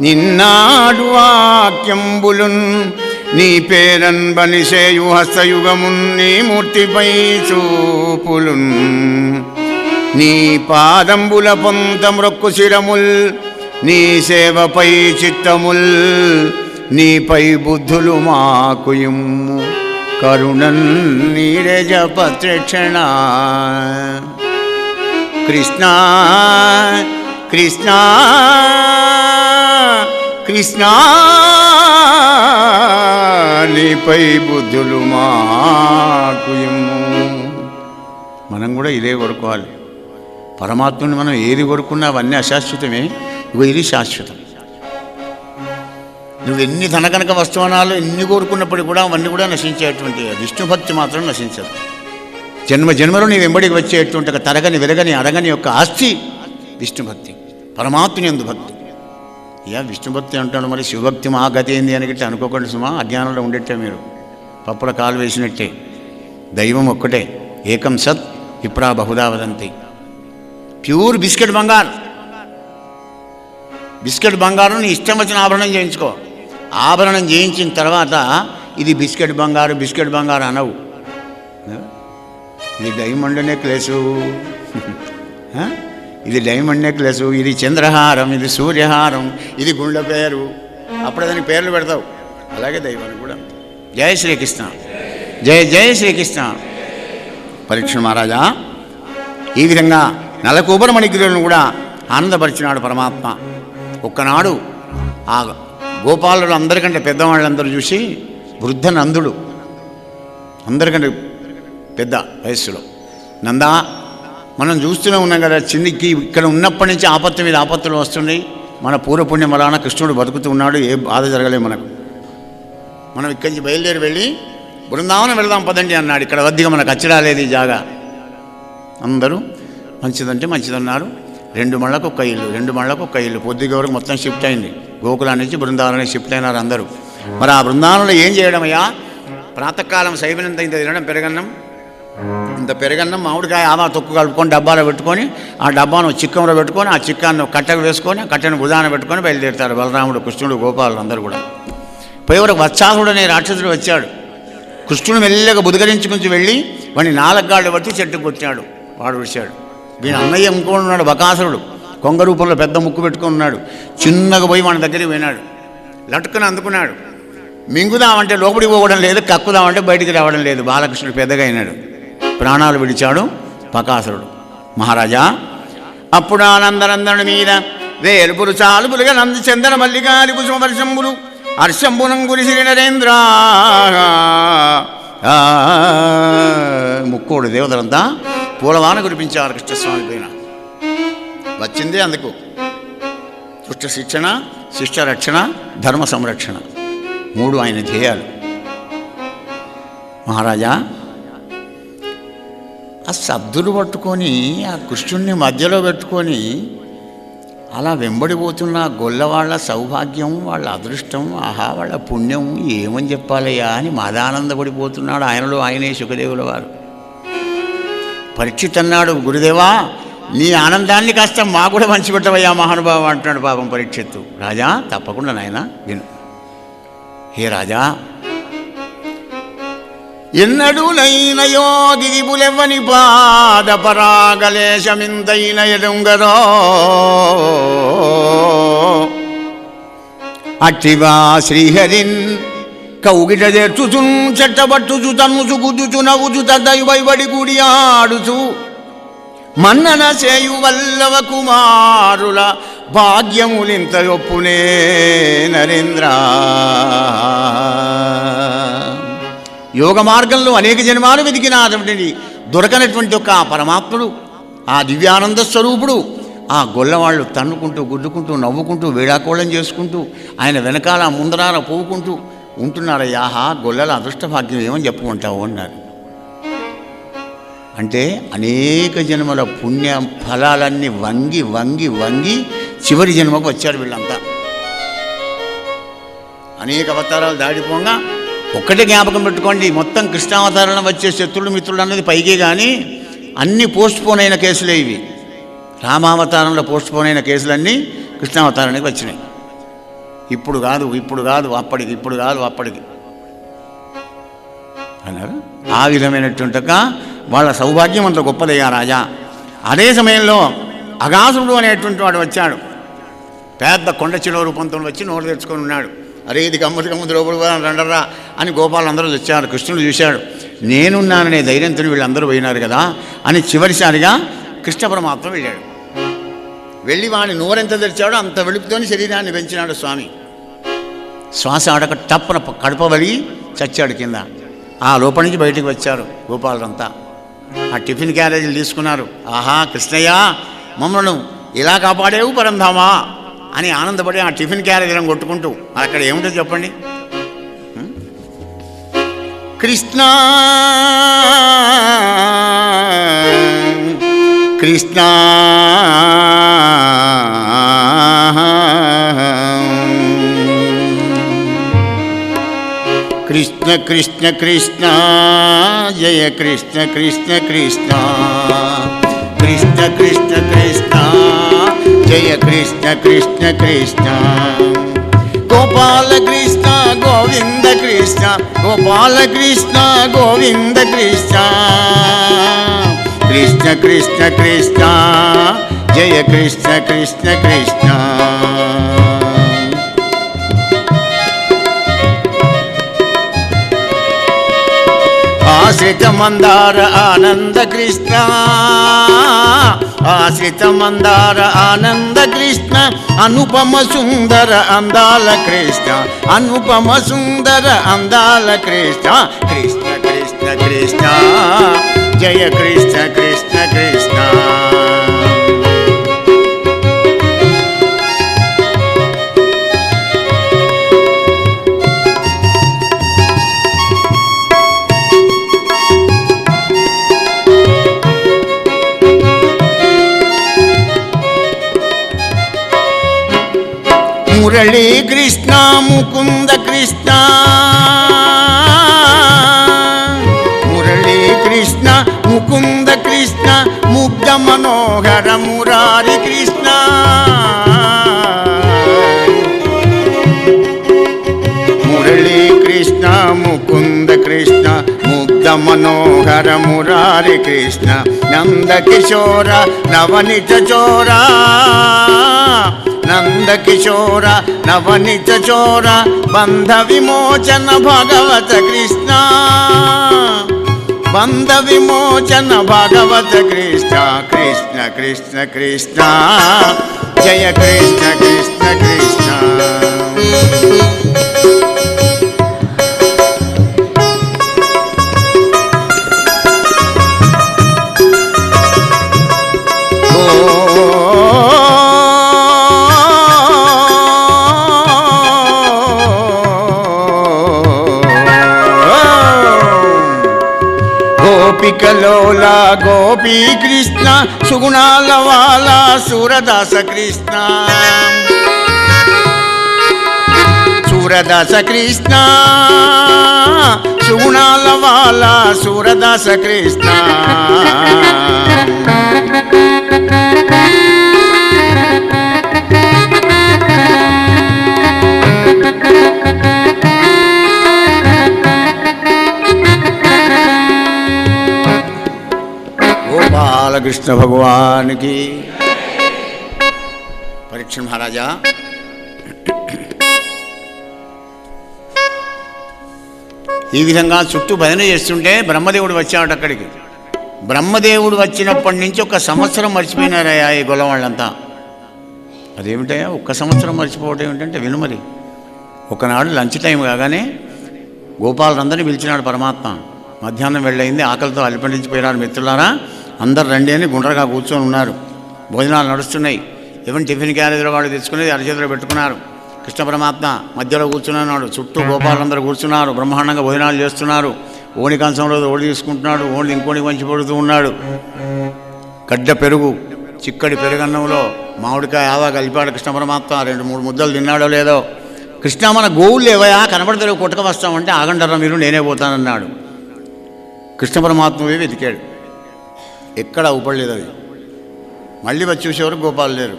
నిన్నాడు వాక్యంబులున్, నీ పేరన్ బనిసేయు హస్తయుగమున్, నీ మూర్తిపై చూపులున్, నీ పాదంబుల పొంత మ్రొక్కు శిరముల్, నీ సేవపై చిత్తముల్, నీపై బుద్ధులు మాకు ఇమ్ము, కరుణన్ నీరజ పత్రక్షణ. కృష్ణ కృష్ణ కృష్ణ నీపై బుద్ధులు మాకు ఇమ్ము. మనం కూడా ఇదే కోరుకోవాలి. పరమాత్మని మనం ఏది కోరుకున్నా అవన్నీ అశాశ్వతమే, ఇది శాశ్వతం. నువ్వు ఎన్ని ధనకనక వస్తువనాలు ఎన్ని కోరుకున్నప్పటికీ కూడా అవన్నీ కూడా నశించేటువంటి, విష్ణు భక్తి మాత్రం నశించదు. జన్మ జన్మలో నీ వెంబడికి వచ్చేటువంటి ఒక తరగని వెలగని అరగని యొక్క ఆస్తి విష్ణు భక్తి, పరమాత్మని యందు భక్తి. ఇక విష్ణు భక్తి అంటాడు, మరి శివభక్తి మా గతి ఏంది అని గిట్ట అనుకోకండి సుమా. అజ్ఞానంలో ఉండేట్టే మీరు, పప్పుల కాలు వేసినట్టే. దైవం ఒక్కటే, ఏకం సత్ విప్రా బహుదా వదంతి. ప్యూర్ బిస్కెట్ బంగారు, బిస్కెట్ బంగారం నీ ఇష్టం వచ్చిన ఆభరణం చేయించుకో. ఆభరణం చేయించిన తర్వాత ఇది బిస్కెట్ బంగారు బిస్కెట్ బంగారు అనవు. ఇది డైమండ్ నెక్లెసు, ఇది డైమండ్ నెక్లెసు, ఇది చంద్రహారం, ఇది సూర్యహారం, ఇది గుండె పేరు. అప్పుడు దానికి పేర్లు పెడతావు. అలాగే దైవానికి కూడా. జయ శ్రీకృష్ణ, జయ జయ శ్రీకృష్ణ. పరీక్ష మహారాజా, ఈ విధంగా నలకూబర మణిగిరులను కూడా ఆనందపరిచినాడు పరమాత్మ. ఒక్కనాడు ఆ గోపాలుడు అందరికంటే పెద్దవాళ్ళందరూ చూసి, వృద్ధ నందుడు అందరికంటే పెద్ద వయస్సులో, నందా మనం చూస్తూనే ఉన్నాం కదా, చిన్నికి ఇక్కడ ఉన్నప్పటి నుంచి ఆపత్తు మీద ఆపత్తులు వస్తున్నాయి. మన పూర్వపుణ్యం వలన కృష్ణుడు బతుకుతూ ఉన్నాడు, ఏ బాధ జరగలేదు మనకు. మనం ఇక్కడి నుంచి బయలుదేరి వెళ్ళి బృందావనం వెళదాం పదండి అన్నాడు. ఇక్కడ వద్దిగా మనకు అచ్చిరాలేదు ఈ జాగా. అందరూ మంచిదంటే మంచిదన్నారు. 2 మళ్ళకు ఒక్క ఇల్లు, 2 మళ్ళకు ఒక్క ఇల్లు. పొద్దుగా వరకు మొత్తం షిఫ్ట్ అయింది. గోకులా నుంచి బృందావనానికి షిఫ్ట్ అయినారు అందరూ. మరి ఆ బృందావనంలో ఏం చేయడం అయ్యా? ప్రాతకాలం సైబినంత ఇంత తినడం, పెరగన్నం, ఇంత పెరగన్నం, మామిడికాయ ఆవా తొక్కు కలుపుకొని డబ్బాలో పెట్టుకొని, ఆ డబ్బాను చిక్కంలో పెట్టుకొని, ఆ చిక్కాన్ని కట్టెకు వేసుకొని, ఆ కట్టెను భుజాన పెట్టుకొని బయలుదేరుతారు బలరాముడు, కృష్ణుడు, గోపాలు అందరూ కూడా. పోయేవరకు వత్సాసుడు అనే రాక్షసుడు వచ్చాడు. కృష్ణుడు మెల్లగా బుధకరించుకుని వెళ్ళి వాడిని 4 గాళ్ళు పట్టి చెట్టుకు కొట్టాడు. వాడు విడిచాడు. వీని అన్నయ్య ఇంకోడు ఉన్నాడు, బకాసురుడు, కొంగ రూపంలో పెద్ద ముక్కు పెట్టుకుని ఉన్నాడు. చిన్నగా పోయి వాడి దగ్గరికి పోయినాడు. లటుకుని అందుకున్నాడు. మింగుదామంటే లోపలికి పోవడం లేదు, కక్కుదామంటే బయటికి రావడం లేదు. బాలకృష్ణుడు పెద్దగా అయినాడు. ప్రాణాలు విడిచాడు బకాసురుడు. మహారాజా, అప్పుడు ఆనందనందనుడి మీద వేలుపురు చాలుపులుగా నంది చందన మల్లికాది కుసుమ వర్షంబులు హర్షంబునం గురిసిరి నరేంద్ర. ముక్కోడు దేవతలంతా పూలవాన కురిపించారు కృష్ణస్వామి పైన. వచ్చిందే అందుకు దుష్ట శిక్షణ, శిష్ట రక్షణ, ధర్మ సంరక్షణ, 3 ఆయన ధ్యేయాలు. మహారాజా, ఆ సద్దులు పట్టుకొని ఆ కృష్ణుణ్ణి మధ్యలో పెట్టుకొని అలా వెంబడిపోతున్న గొల్లవాళ్ల సౌభాగ్యం, వాళ్ళ అదృష్టం, ఆహా వాళ్ళ పుణ్యం ఏమని చెప్పాలయ్యా అని మదానందపడిపోతున్నాడు ఆయనలో ఆయనే శుకదేవుల వారు. పరీక్షిత్ అన్నాడు, గురుదేవా నీ ఆనందాన్ని కాస్త మా కూడా పంచిపెట్టవయ్యా మహానుభావ అంటున్నాడు పాపం పరీక్షిత్తు. రాజా, తప్పకుండా నాయన విను. హే రాజా, ఎన్నడూ నైన యోగిబులెవ్వని పాద పరాగలేశమింతైన ఎదుంగరో అట్టివా శ్రీహరిన్ కౌగిట చేర్చుచున్ చెట్టబట్టుచు తన్నుచు గుద్దుచు నవ్వుచు తద్దయువైబడి గుడి ఆడుచు మన్నన చేయు వల్లవ కుమారుల భాగ్యములింత యొప్పునే నరేంద్ర. యోగ మార్గంలో అనేక జన్మాలు వెతికిన అటువంటి దొరకనటువంటి ఒక పరమాత్ముడు, ఆ దివ్యానంద స్వరూపుడు, ఆ గొల్లవాళ్ళు తన్నుకుంటూ గుద్దుకుంటూ నవ్వుకుంటూ వేళాకోళం చేసుకుంటూ ఆయన వెనకాల ముందరాన పోవుకుంటూ ఉంటున్నారయ్యా. గొల్లల అదృష్ట భాగ్యం ఏమని చెప్పుకుంటావు అన్నారు. అంటే అనేక జన్మల పుణ్య ఫలాలన్నీ వంగి వంగి వంగి చివరి జన్మకు వచ్చారు వీళ్ళంతా. అనేక అవతారాలు దాడిపోగా ఒక్కటే జ్ఞాపకం పెట్టుకోండి, మొత్తం కృష్ణావతారంలో వచ్చే శత్రులు మిత్రులు అన్నది పైకే కానీ అన్ని పోస్ట్ పోన్ అయిన కేసులే ఇవి. రామావతారంలో పోస్ట్ పోన్ అయిన కేసులన్నీ కృష్ణావతారానికి వచ్చినాయి. ఇప్పుడు కాదు అప్పటికి, ఇప్పుడు కాదు అప్పటికి అన్నారు. ఆ విధమైనటువంటి వాళ్ళ సౌభాగ్యం అంత గొప్పదయ్యా రాజా. అదే సమయంలో అగాసురుడు అనేటువంటి వాడు వచ్చాడు. పెద్ద కొండ చిలువ రూపంతో వచ్చి నోరు తెచ్చుకొని ఉన్నాడు. అరే ఇది గమ్మతి లోపల రండర్రా అని గోపాలందరూ వచ్చారు. కృష్ణుడు చూశాడు, నేనున్నాననే ధైర్యంతో వీళ్ళందరూ పోయినారు కదా అని చివరిసారిగా కృష్ణ పరమాత్మ వెళ్ళాడు. వెళ్ళి వాడిని నోరెంత తెరిచాడో అంత వెలుపుతోని శరీరాన్ని పెంచినాడు స్వామి. శ్వాస ఆడక టప్పున కడపబడి చచ్చాడు కింద. ఆ లోపల నుంచి బయటికి వచ్చారు గోపాలంతా. ఆ టిఫిన్ క్యారేజీలు తీసుకున్నారు. ఆహా కృష్ణయ్య, మమ్మల్ని ఇలా కాపాడేవు పరంధామా అని ఆనందపడి ఆ టిఫిన్ క్యారేజీలను కొట్టుకుంటూ అక్కడ ఏముంటుంది చెప్పండి. కృష్ణ కృష్ణ కృష్ణ కృష్ణ కృష్ణ జయ కృష్ణ కృష్ణ కృష్ణ కృష్ణ కృష్ణ కృష్ణ జయ కృష్ణ కృష్ణ కృష్ణ గోపాల కృష్ణ గోవింద కృష్ణ గోపాల కృష్ణ గోవింద కృష్ణ కృష్ణ కృష్ణ కృష్ణ జయ కృష్ణ కృష్ణ కృష్ణ ఆశ్రిత మందార ఆనంద కృష్ణ ఆశ్రిత మందార ఆనంద కృష్ణ అనుపమ సుందర అందాల కృష్ణ అనుపమ సుందర అందాల కృష్ణ కృష్ణ కృష్ణ కృష్ణ జయ కృష్ణ కృష్ణ కృష్ణ మురళీ కృష్ణ ముకుంద కృష్ణ మురళీ కృష్ణ ముకుంద కృష్ణ ముగ్ధ మనోహర మురారి కృష్ణ మురళీ కృష్ణ ముకుంద కృష్ణ ముగ్ధ మనోహర మురారి కృష్ణ నంద కిశోర నవనిత చోర నంద కిశోర నవనిత చోర బంధ విమోచన భగవత కృష్ణ బంధ విమోచన భాగవత కృష్ణ కృష్ణ కృష్ణ కృష్ణ జయ కృష్ణ కృష్ణ కృష్ణ. గోపికలోలా గోపీ కృష్ణ సుగుణాల వాలా సూరదాస కృష్ణ సూరదాస కృష్ణ సుగుణాల వాలా సూరదాస కృష్ణ. బాలకృష్ణ భగవానికి. పరీక్ష మహారాజా, ఈ విధంగా చుట్టూ భజన చేస్తుంటే బ్రహ్మదేవుడు వచ్చాడు అక్కడికి. బ్రహ్మదేవుడు వచ్చినప్పటి నుంచి 1 సంవత్సరం మర్చిపోయినారయ్యా ఈ గొల్ల వాళ్ళంతా. అదేమిటయ్యా 1 సంవత్సరం మర్చిపోవడం ఏమిటంటే విను మరి. ఒకనాడు లంచ్ టైం కాగానే గోపాలందరినీ పిలిచినాడు పరమాత్మ. మధ్యాహ్నం వెళ్ళయింది, ఆకలితో అలిపండించిపోయినారు. మిత్రులారా అందరు రండి అని గుండ్రగా కూర్చొని ఉన్నారు. భోజనాలు నడుస్తున్నాయి. ఎవరి టిఫిన్ క్యారేజీలో వాళ్ళు తెచ్చుకునేది అరచేతిలో పెట్టుకున్నారు. కృష్ణ పరమాత్మ మధ్యలో కూర్చున్నాడు. చుట్టూ గోపాలందరూ కూర్చున్నారు. బ్రహ్మాండంగా భోజనాలు చేస్తున్నారు. ఓణి కంచంలో ఓడి తీసుకుంటున్నాడు. ఓణి ఇంకోటి వంచి పడుతూ ఉన్నాడు. గడ్డ పెరుగు, చిక్కడి పెరుగన్నంలో మామిడికాయ ఆవా కలిపాడు కృష్ణ పరమాత్మ. 2-3 ముద్దలు తిన్నాడో లేదో. కృష్ణ మన గోవులు ఏవయా కనబడతారు, కొట్టుకు వస్తామంటే ఆగంటారా మీరు, నేనే పోతానన్నాడు. కృష్ణ పరమాత్మవే వెతికాడు, ఎక్కడ ఊపడలేదు అది. మళ్ళీ వచ్చి చూసేవారు గోపాలు లేరు.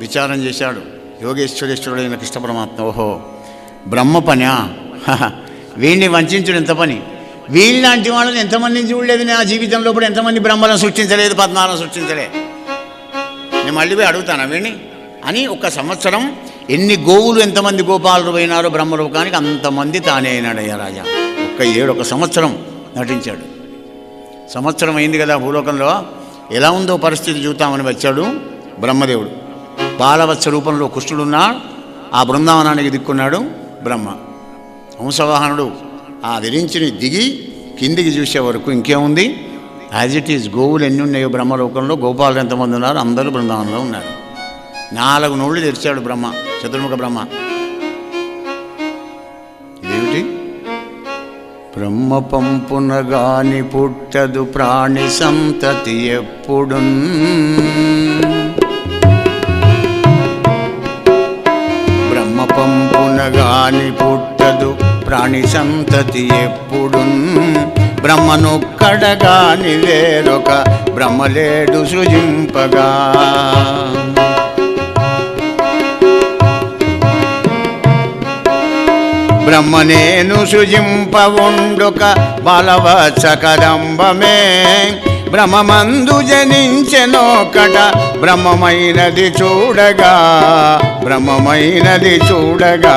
విచారం చేశాడు యోగేశ్వరేశ్వరుడైన కృష్ణ పరమాత్మ. ఓహో బ్రహ్మ పనా, వీడిని వంచడం ఎంత పని. వీళ్ళలాంటి వాళ్ళని ఎంతమందిని చూడలేదు నా జీవితంలో. కూడా ఎంతమంది బ్రహ్మలను సృష్టించలేదు, 14 సృష్టించలే. నేను మళ్ళీ పోయి అడుగుతాను వీడిని అని. 1 సంవత్సరం ఎన్ని గోవులు ఎంతమంది గోపాలు పోయినారో బ్రహ్మరూపానికి అంతమంది తానే అయినాడు అయ్యా రాజా. 1 సంవత్సరం నటించాడు. సంవత్సరం అయింది కదా భూలోకంలో ఎలా ఉందో పరిస్థితి చూద్దామని వచ్చాడు బ్రహ్మదేవుడు. బాలవత్స రూపంలో కృష్ణుడున్నా ఆ బృందావనానికి దిక్కున్నాడు బ్రహ్మ. హంసవాహనుడు ఆ విరించిని దిగి కిందికి చూసే వరకు ఇంకేముంది, యాజ్ ఇట్ ఈజ్ గోవులు ఎన్ని ఉన్నాయో బ్రహ్మలోకంలో, గోపాలు ఎంతమంది ఉన్నారు అందరూ బృందావనంలో ఉన్నారు. 4 నోళ్ళు తెరిచాడు బ్రహ్మ, చతుర్ముఖ బ్రహ్మ. ఇదేమిటి? బ్రహ్మ పంపునగాని పుట్టదు ప్రాణి సంతతి ఎప్పుడు. బ్రహ్మ పంపునగాని పుట్టదు ప్రాణి సంతతి ఎప్పుడు. బ్రహ్మనొక్కడగాని వేరొక బ్రహ్మలేడు సృజింపగా. బ్రహ్మనేను సృజింపవుండుక బలవత్స కదంబమే. బ్రహ్మమందు జనించెనోకట బ్రహ్మమైనది చూడగా, బ్రహ్మమైనది చూడగా.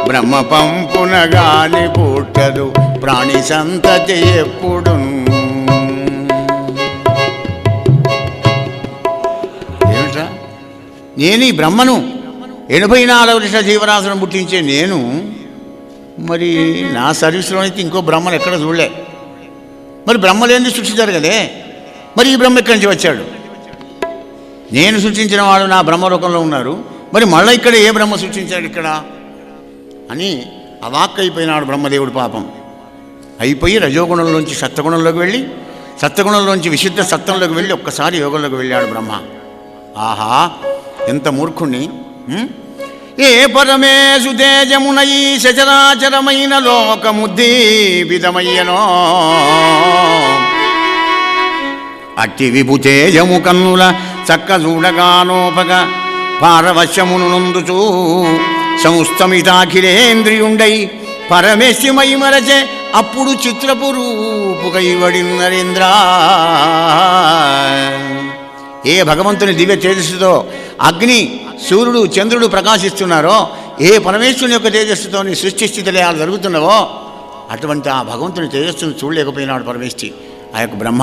బ్రహ్మ పంపునగాని పుట్టదు ప్రాణి సంతతి ఎప్పుడు. ఏమిట్రా నేను ఈ బ్రహ్మను 84 లక్షల జీవరాశులను పుట్టించే నేను మరి నా సర్వీస్లో అయితే ఇంకో బ్రహ్మను ఎక్కడ చూడలే. మరి బ్రహ్మలేని సృష్టించారు కదే, మరి ఈ బ్రహ్మ ఎక్కడి నుంచి వచ్చాడు? నేను సృష్టించిన వాడు నా బ్రహ్మలోకంలో ఉన్నారు, మరి మళ్ళీ ఇక్కడ ఏ బ్రహ్మ సృష్టించాడు ఇక్కడ అని అవాక్కైపోయినాడు బ్రహ్మదేవుడు. పాపం అయిపోయి రజోగుణంలోంచి సత్వగుణంలోకి వెళ్ళి, సత్వగుణంలోంచి విశుద్ధ సత్వంలోకి వెళ్ళి ఒక్కసారి యోగంలోకి వెళ్ళాడు బ్రహ్మ. ఆహా ఎంత మూర్ఖుణ్ణి! ఏ పరమేశు తేజమున ఈ సచరాచరమైన లోకముద్దీపితమయ్యనో. అట్టి విభు తేజము కన్నుల చక్క చూడగానోపగ పారవశ్యమును నొందుచూ సంస్థమితాఖిలేంద్రియుండై పరమేశ్వమై మరచే అప్పుడు చిత్రపు రూపుకైవడి నరేంద్ర. ఏ భగవంతుని దివ్య తేజస్సుతో అగ్ని, సూర్యుడు, చంద్రుడు ప్రకాశిస్తున్నారో, ఏ పరమేశ్వరుని యొక్క తేజస్సుతో సృష్టి స్థితిలయాలు జరుగుతున్నవో అటువంటి ఆ భగవంతుని తేజస్సును చూడలేకపోయినాడు పరమేష్ఠి. ఆ యొక్క బ్రహ్మ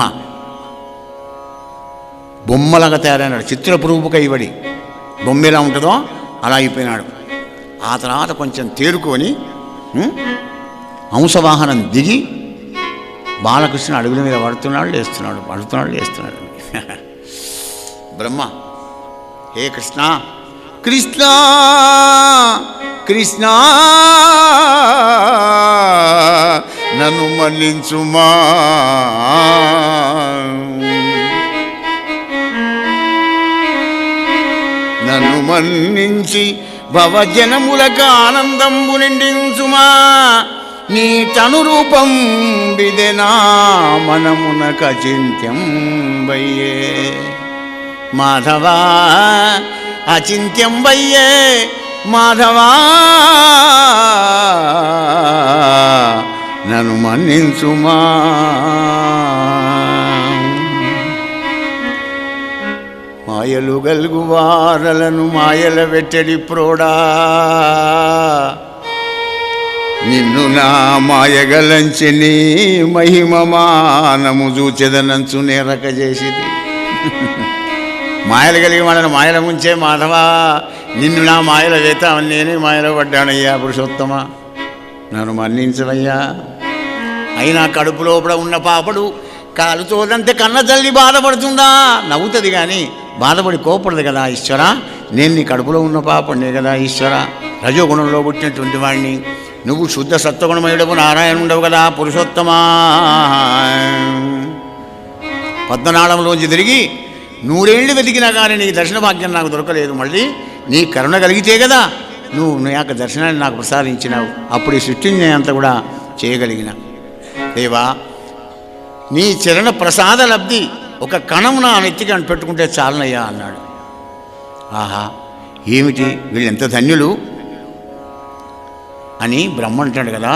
బొమ్మలాగా తయారైనాడు, చిత్రపురూపుక ఇవ్వడి బొమ్మ ఎలా ఉంటుందో అలా అయిపోయినాడు. ఆ తర్వాత కొంచెం తేరుకొని హంసవాహనం దిగి బాలకృష్ణ అడుగుల మీద పడుతున్నాడు, లేస్తున్నాడు. బ్రహ్మ, హే కృష్ణ కృష్ణ కృష్ణ నన్ను మన్నించుమా, నన్ను మన్నించి భవజనములకు ఆనందంబు నిండించుమా, నీ తనురూపం బిదెనా మనమునక చింత్యం వయ్యే మాధవా, అచింత్యం వయ్యే మాధవా, నన్ను మన్నించుమా. మాయలు గల్గు వారలను మాయల వెట్టడి ప్రోడా, నిన్ను నా మాయగలంచి నీ మహిమమానము చూచెదనంచు నేరక చేసిది. మాయలు కలిగి వాళ్ళని మాయల ముంచే మాధవా, నిన్ను నా మాయల వేతామని నేనే మాయలో పడ్డానయ్యా. పురుషోత్తమ నన్ను మన్నించవయ్యా. అయినా కడుపు లోపల ఉన్న పాపడు కాలుతోదంటే కన్న తల్లి బాధపడుతుందా? నవ్వుతుంది కానీ బాధపడి కోపడదు కదా ఈశ్వర. నేను నీ కడుపులో ఉన్న పాపడే కదా ఈశ్వర. రజోగుణంలో పుట్టినటువంటి వాడిని, నువ్వు శుద్ధ సత్వగుణమయుడవు నారాయణ ఉండవు కదా పురుషోత్తమా. పద్మనాళంలోంచి తిరిగి 100 ఏళ్ళు వెతికినా కానీ నీ దర్శన భాగ్యం నాకు దొరకలేదు. మళ్ళీ నీ కరుణ కలిగితే కదా నువ్వు నీ యొక్క దర్శనాన్ని నాకు ప్రసాదించినావు. అప్పుడు ఈ సృష్టిని అంతా కూడా చేయగలిగిన దేవా, నీ చరణ ప్రసాద లబ్ధి ఒక కణం నా నెత్తికి అని పెట్టుకుంటే చాలనయ్యా అన్నాడు. ఆహా, ఏమిటి వీళ్ళు ఎంత ధన్యులు అని బ్రహ్మ అంటాడు కదా.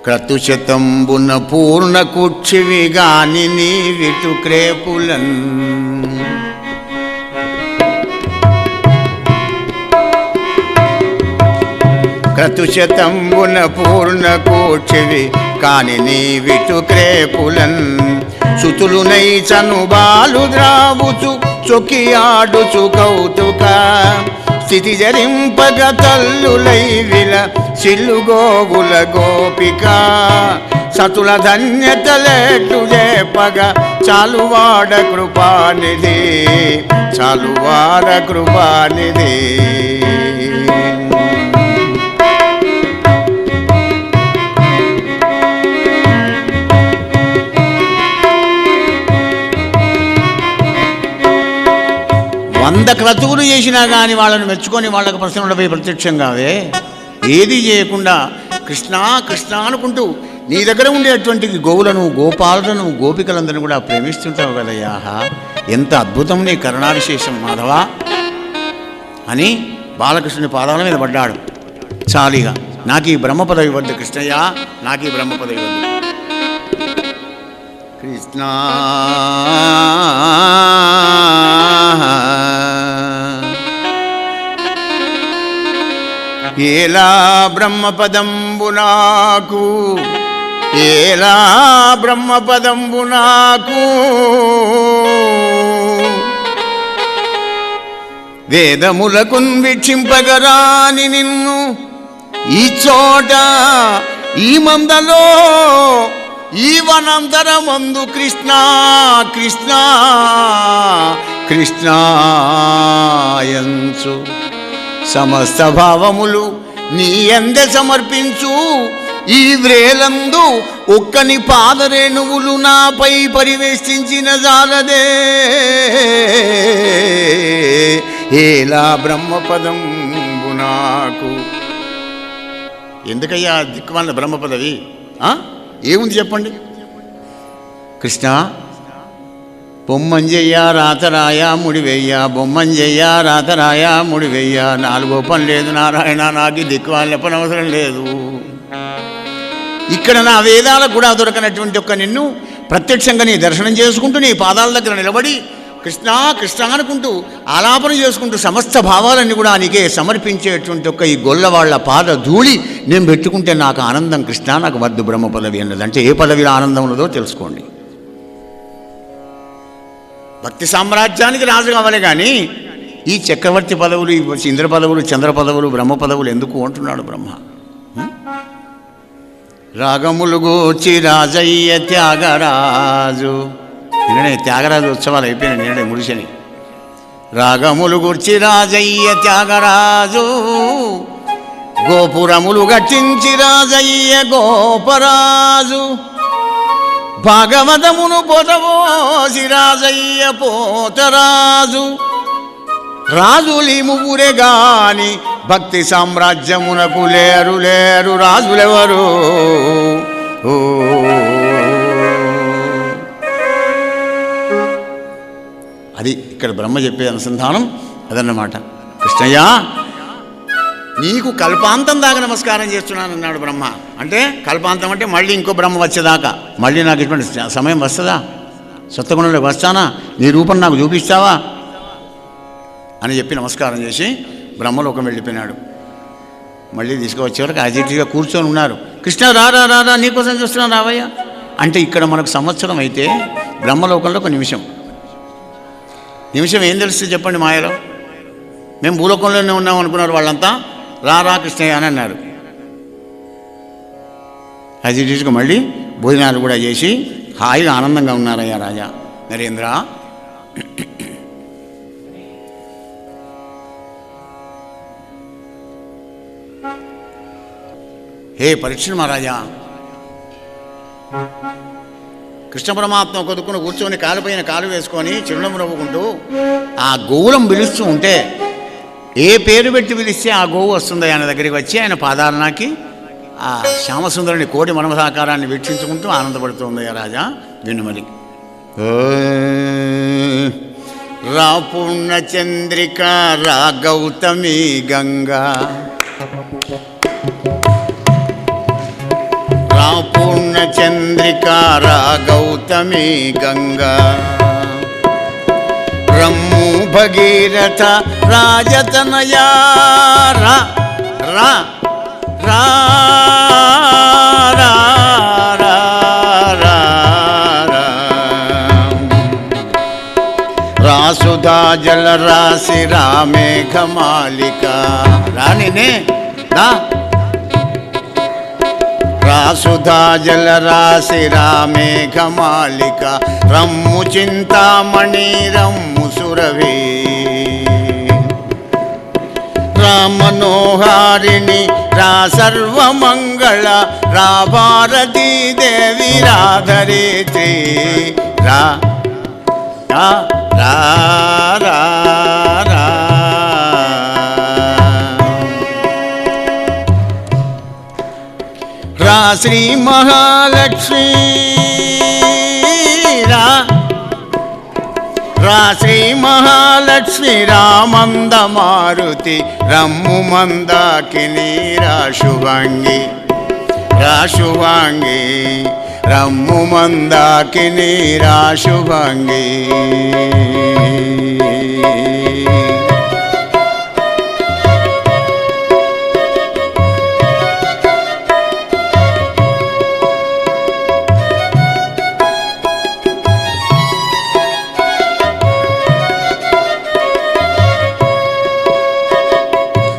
క్రతుశతంబున పూర్ణ కూర్చివి గాని నీ విటు క్రేపులన్, క్రతుశతంబున పూర్ణ కూర్చివి కాని నీ విటు క్రేపులన్, సుతులునై చనుబాలు ద్రావుచు చొక్కి ఆడుచు కౌతుక, స్థితి జరింపగ తల్లులై విల సిల్లుగోవుల గోపిక, సతుల ధన్యతలేట్లు చేపగ చాలువాడ కృపానిధి, చాలువాడ కృపానిధి. వంద క్రతువులు చేసినా కానీ వాళ్ళని మెచ్చుకొని వాళ్ళకు ప్రసన్నులపై ప్రత్యక్షం కావే. ఏది చేయకుండా కృష్ణ కృష్ణ అనుకుంటూ నీ దగ్గర ఉండేటువంటి గోవులను గోపాలను గోపికలందరినీ కూడా ప్రేమిస్తుంటావు కదయ్యాహా, ఎంత అద్భుతం నీ కరుణావిశేషం మాధవా అని బాలకృష్ణుని పాదాల మీద పడ్డాడు. చాలిగా నాకు ఈ బ్రహ్మ పదవి వద్దు కృష్ణయ్య, నాకు ఈ బ్రహ్మ పదవి వద్దు. కృష్ణ ఏలా బ్రహ్మపదంబు నాకు, ఏలా బ్రహ్మపదంబు నాకు, వేదములకున్ వీక్షింపగరాని నిన్ను ఈ చోట ఈ మందలో ఈ వనంతరమందు కృష్ణ కృష్ణ కృష్ణాయంచు సమస్త భావములు నీ అందే సమర్పించు. ఈ వ్రేలందు ఒక్కని పాదరేణువులు నాపై పరివేష్టించిన జాలదే. ఏలా బ్రహ్మపదంబు నాకు. ఎందుకయ్యా దిక్కుమాలిన బ్రహ్మ పదవి? ఏముంది చెప్పండి. కృష్ణ బొమ్మంజయ్య రాతరాయ ముడివెయ్య, బొమ్మంజయ్య రాతరాయ ముడివెయ్య, 4 పని లేదు నారాయణ, నాకు దిక్కుమాలిన పని అవసరం లేదు. ఇక్కడ నా వేదాలకు కూడా దొరకనటువంటి ఒక్క నిన్ను ప్రత్యక్షంగా నీ దర్శనం చేసుకుంటూ నీ పాదాల దగ్గర నిలబడి కృష్ణ కృష్ణ అనుకుంటూ ఆలాపన చేసుకుంటూ సమస్త భావాలన్నీ కూడా నీకే సమర్పించేటువంటి ఒక ఈ గొల్లవాళ్ల పాద ధూళి నేను పెట్టుకుంటే నాకు ఆనందం కృష్ణ, నాకు వద్దు బ్రహ్మ పదవి అన్నది. అంటే ఏ పదవిలో ఆనందం ఉన్నదో తెలుసుకోండి. భక్తి సామ్రాజ్యానికి రాజు కావాలి కానీ ఈ చక్రవర్తి పదవులు, ఈ ఇంద్ర పదవులు, చంద్ర పదవులు, బ్రహ్మ పదవులు ఎందుకు అంటున్నాడు బ్రహ్మ. రాగములు గోచి రాజయ్య త్యాగరాజు. నిన్ననే త్యాగరాజు ఉత్సవాలు అయిపోయినాయి, నిన్ననే ముడిసని. రాగములు గుర్చి రాజయ్య త్యాగరాజు, గోపురములు గట్టించి రాజయ్య గోపరాజు, భాగవతమును పొదవోసి రాజయ్య పోతరాజు. రాజులి ముగ్గురే గాని భక్తి సామ్రాజ్యమునకు లేరు లేరు రాజులెవరు. అది ఇక్కడ బ్రహ్మ చెప్పే అనుసంధానం అదన్నమాట. కృష్ణయ్య నీకు కల్పాంతం దాకా నమస్కారం చేస్తున్నానన్నాడు బ్రహ్మ. అంటే కల్పాంతం అంటే మళ్ళీ ఇంకో బ్రహ్మ వచ్చేదాకా, మళ్ళీ నాకు ఇటువంటి సమయం వస్తుందా, సత్వగుణంలో వస్తానా, నీ రూపం నాకు చూపిస్తావా అని చెప్పి నమస్కారం చేసి బ్రహ్మలోకం వెళ్ళిపోయినాడు. మళ్ళీ తీసుకువచ్చేవరకు అజిటిగా కూర్చొని ఉన్నారు. కృష్ణ రారా రారా నీకోసం చూస్తున్నాను రావయ్య అంటే ఇక్కడ మనకు సంవత్సరం అయితే బ్రహ్మలోకంలో ఒక నిమిషం. నిమిషం ఏం తెలుస్తుంది చెప్పండి మాయలో? మేము భూలోకంలోనే ఉన్నాం అనుకున్నారు వాళ్ళంతా. రారా కృష్ణయ్య అని అన్నారు. అజిటిగా మళ్ళీ భోజనాలు కూడా చేసి హాయిగా ఆనందంగా ఉన్నారయ్యా రాజా నరేంద్ర. హే పరీక్ష మహారాజా, కృష్ణ పరమాత్మ కొదుకుని కూర్చొని కాలుపైన కాలు వేసుకొని చిరునవ్వు నవ్వుకుంటూ ఆ గోవులం పిలుస్తూ ఉంటే ఏ పేరు పెట్టి పిలిస్తే ఆ గోవు వస్తుంది ఆయన దగ్గరికి వచ్చి ఆయన పాదాలనాకి ఆ శ్యామసుందరుని కోటి మనమసాకారాన్ని వీక్షించుకుంటూ ఆనందపడుతుంది రాజా. వినుమలి రా పూర్ణ చంద్రిక రా గౌతమి గంగా, రా పూర్ణ చంద్రిక రా గౌతమి గంగా, రమ్ము భగీరథ రాజతనయా రా రా రా రా రా రా రా సుధా జల రాశి రామేఘమాలిక రాణినే రా రాసుధా జల రాశి రామేఘమాలిక, రమ్ము చింతామణి రమ్ము సురభి, రామనోహారిణి రా సర్వమంగళ రా భారతీ దేవి రాధరిత్రి రా రా రా రా రా. రా శ్రీ మహాలక్ష్మీ రా రా శ్రీ మహాలక్ష్మి రామంద మారుతి రమ్ము మందాకిని రా శుభంగి రా శుభంగి రమ్ము మందాకిని రా శుభంగి.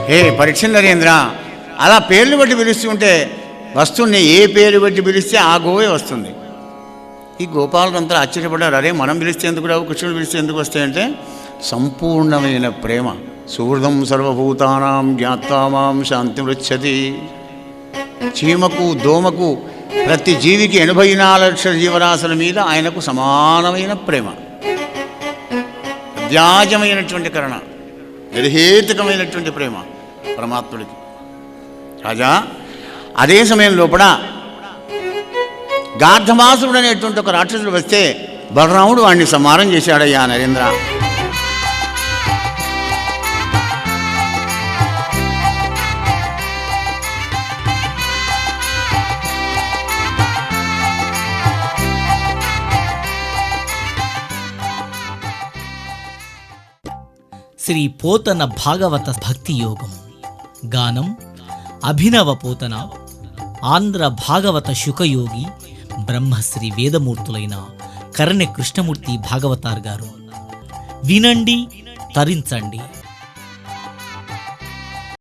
హే పరీక్ష నరేంద్ర, అలా పేర్లు బట్టి పిలుస్తుంటే వస్తువుని ఏ పేరు బట్టి పిలిస్తే ఆ గోవే వస్తుంది. ఈ గోపాలంతా ఆశ్చర్యపడ్డారు. అరే మనం పిలిస్తే ఎందుకు రావు, కృష్ణుడు పిలిస్తే ఎందుకు వస్తాయంటే సంపూర్ణమైన ప్రేమ. సుహృదం సర్వభూతానాం జ్ఞాత్వామాం శాంతి వృచ్చతి. చీమకు దోమకు ప్రతి జీవికి 84 లక్షల జీవరాశుల మీద ఆయనకు సమానమైన ప్రేమ, వ్యాజమైనటువంటి కరుణ, నిర్హేతుకమైనటువంటి ప్రేమ పరమాత్ముడికి. రాజా అదే సమయం లోపల గార్ధమాసుడు అనేటువంటి ఒక రాక్షసుడు వస్తే బలరాముడు వాడిని సంహారం చేశాడయ్యా నరేంద్ర. శ్రీ పోతన భాగవత భక్తి యోగం. గానం అభినవ పోతన ఆంధ్ర భాగవత శుకయోగి బ్రహ్మశ్రీ వేదమూర్తులైన కరణె కృష్ణమూర్తి భాగవతార్ గారు. వినండి, తరించండి.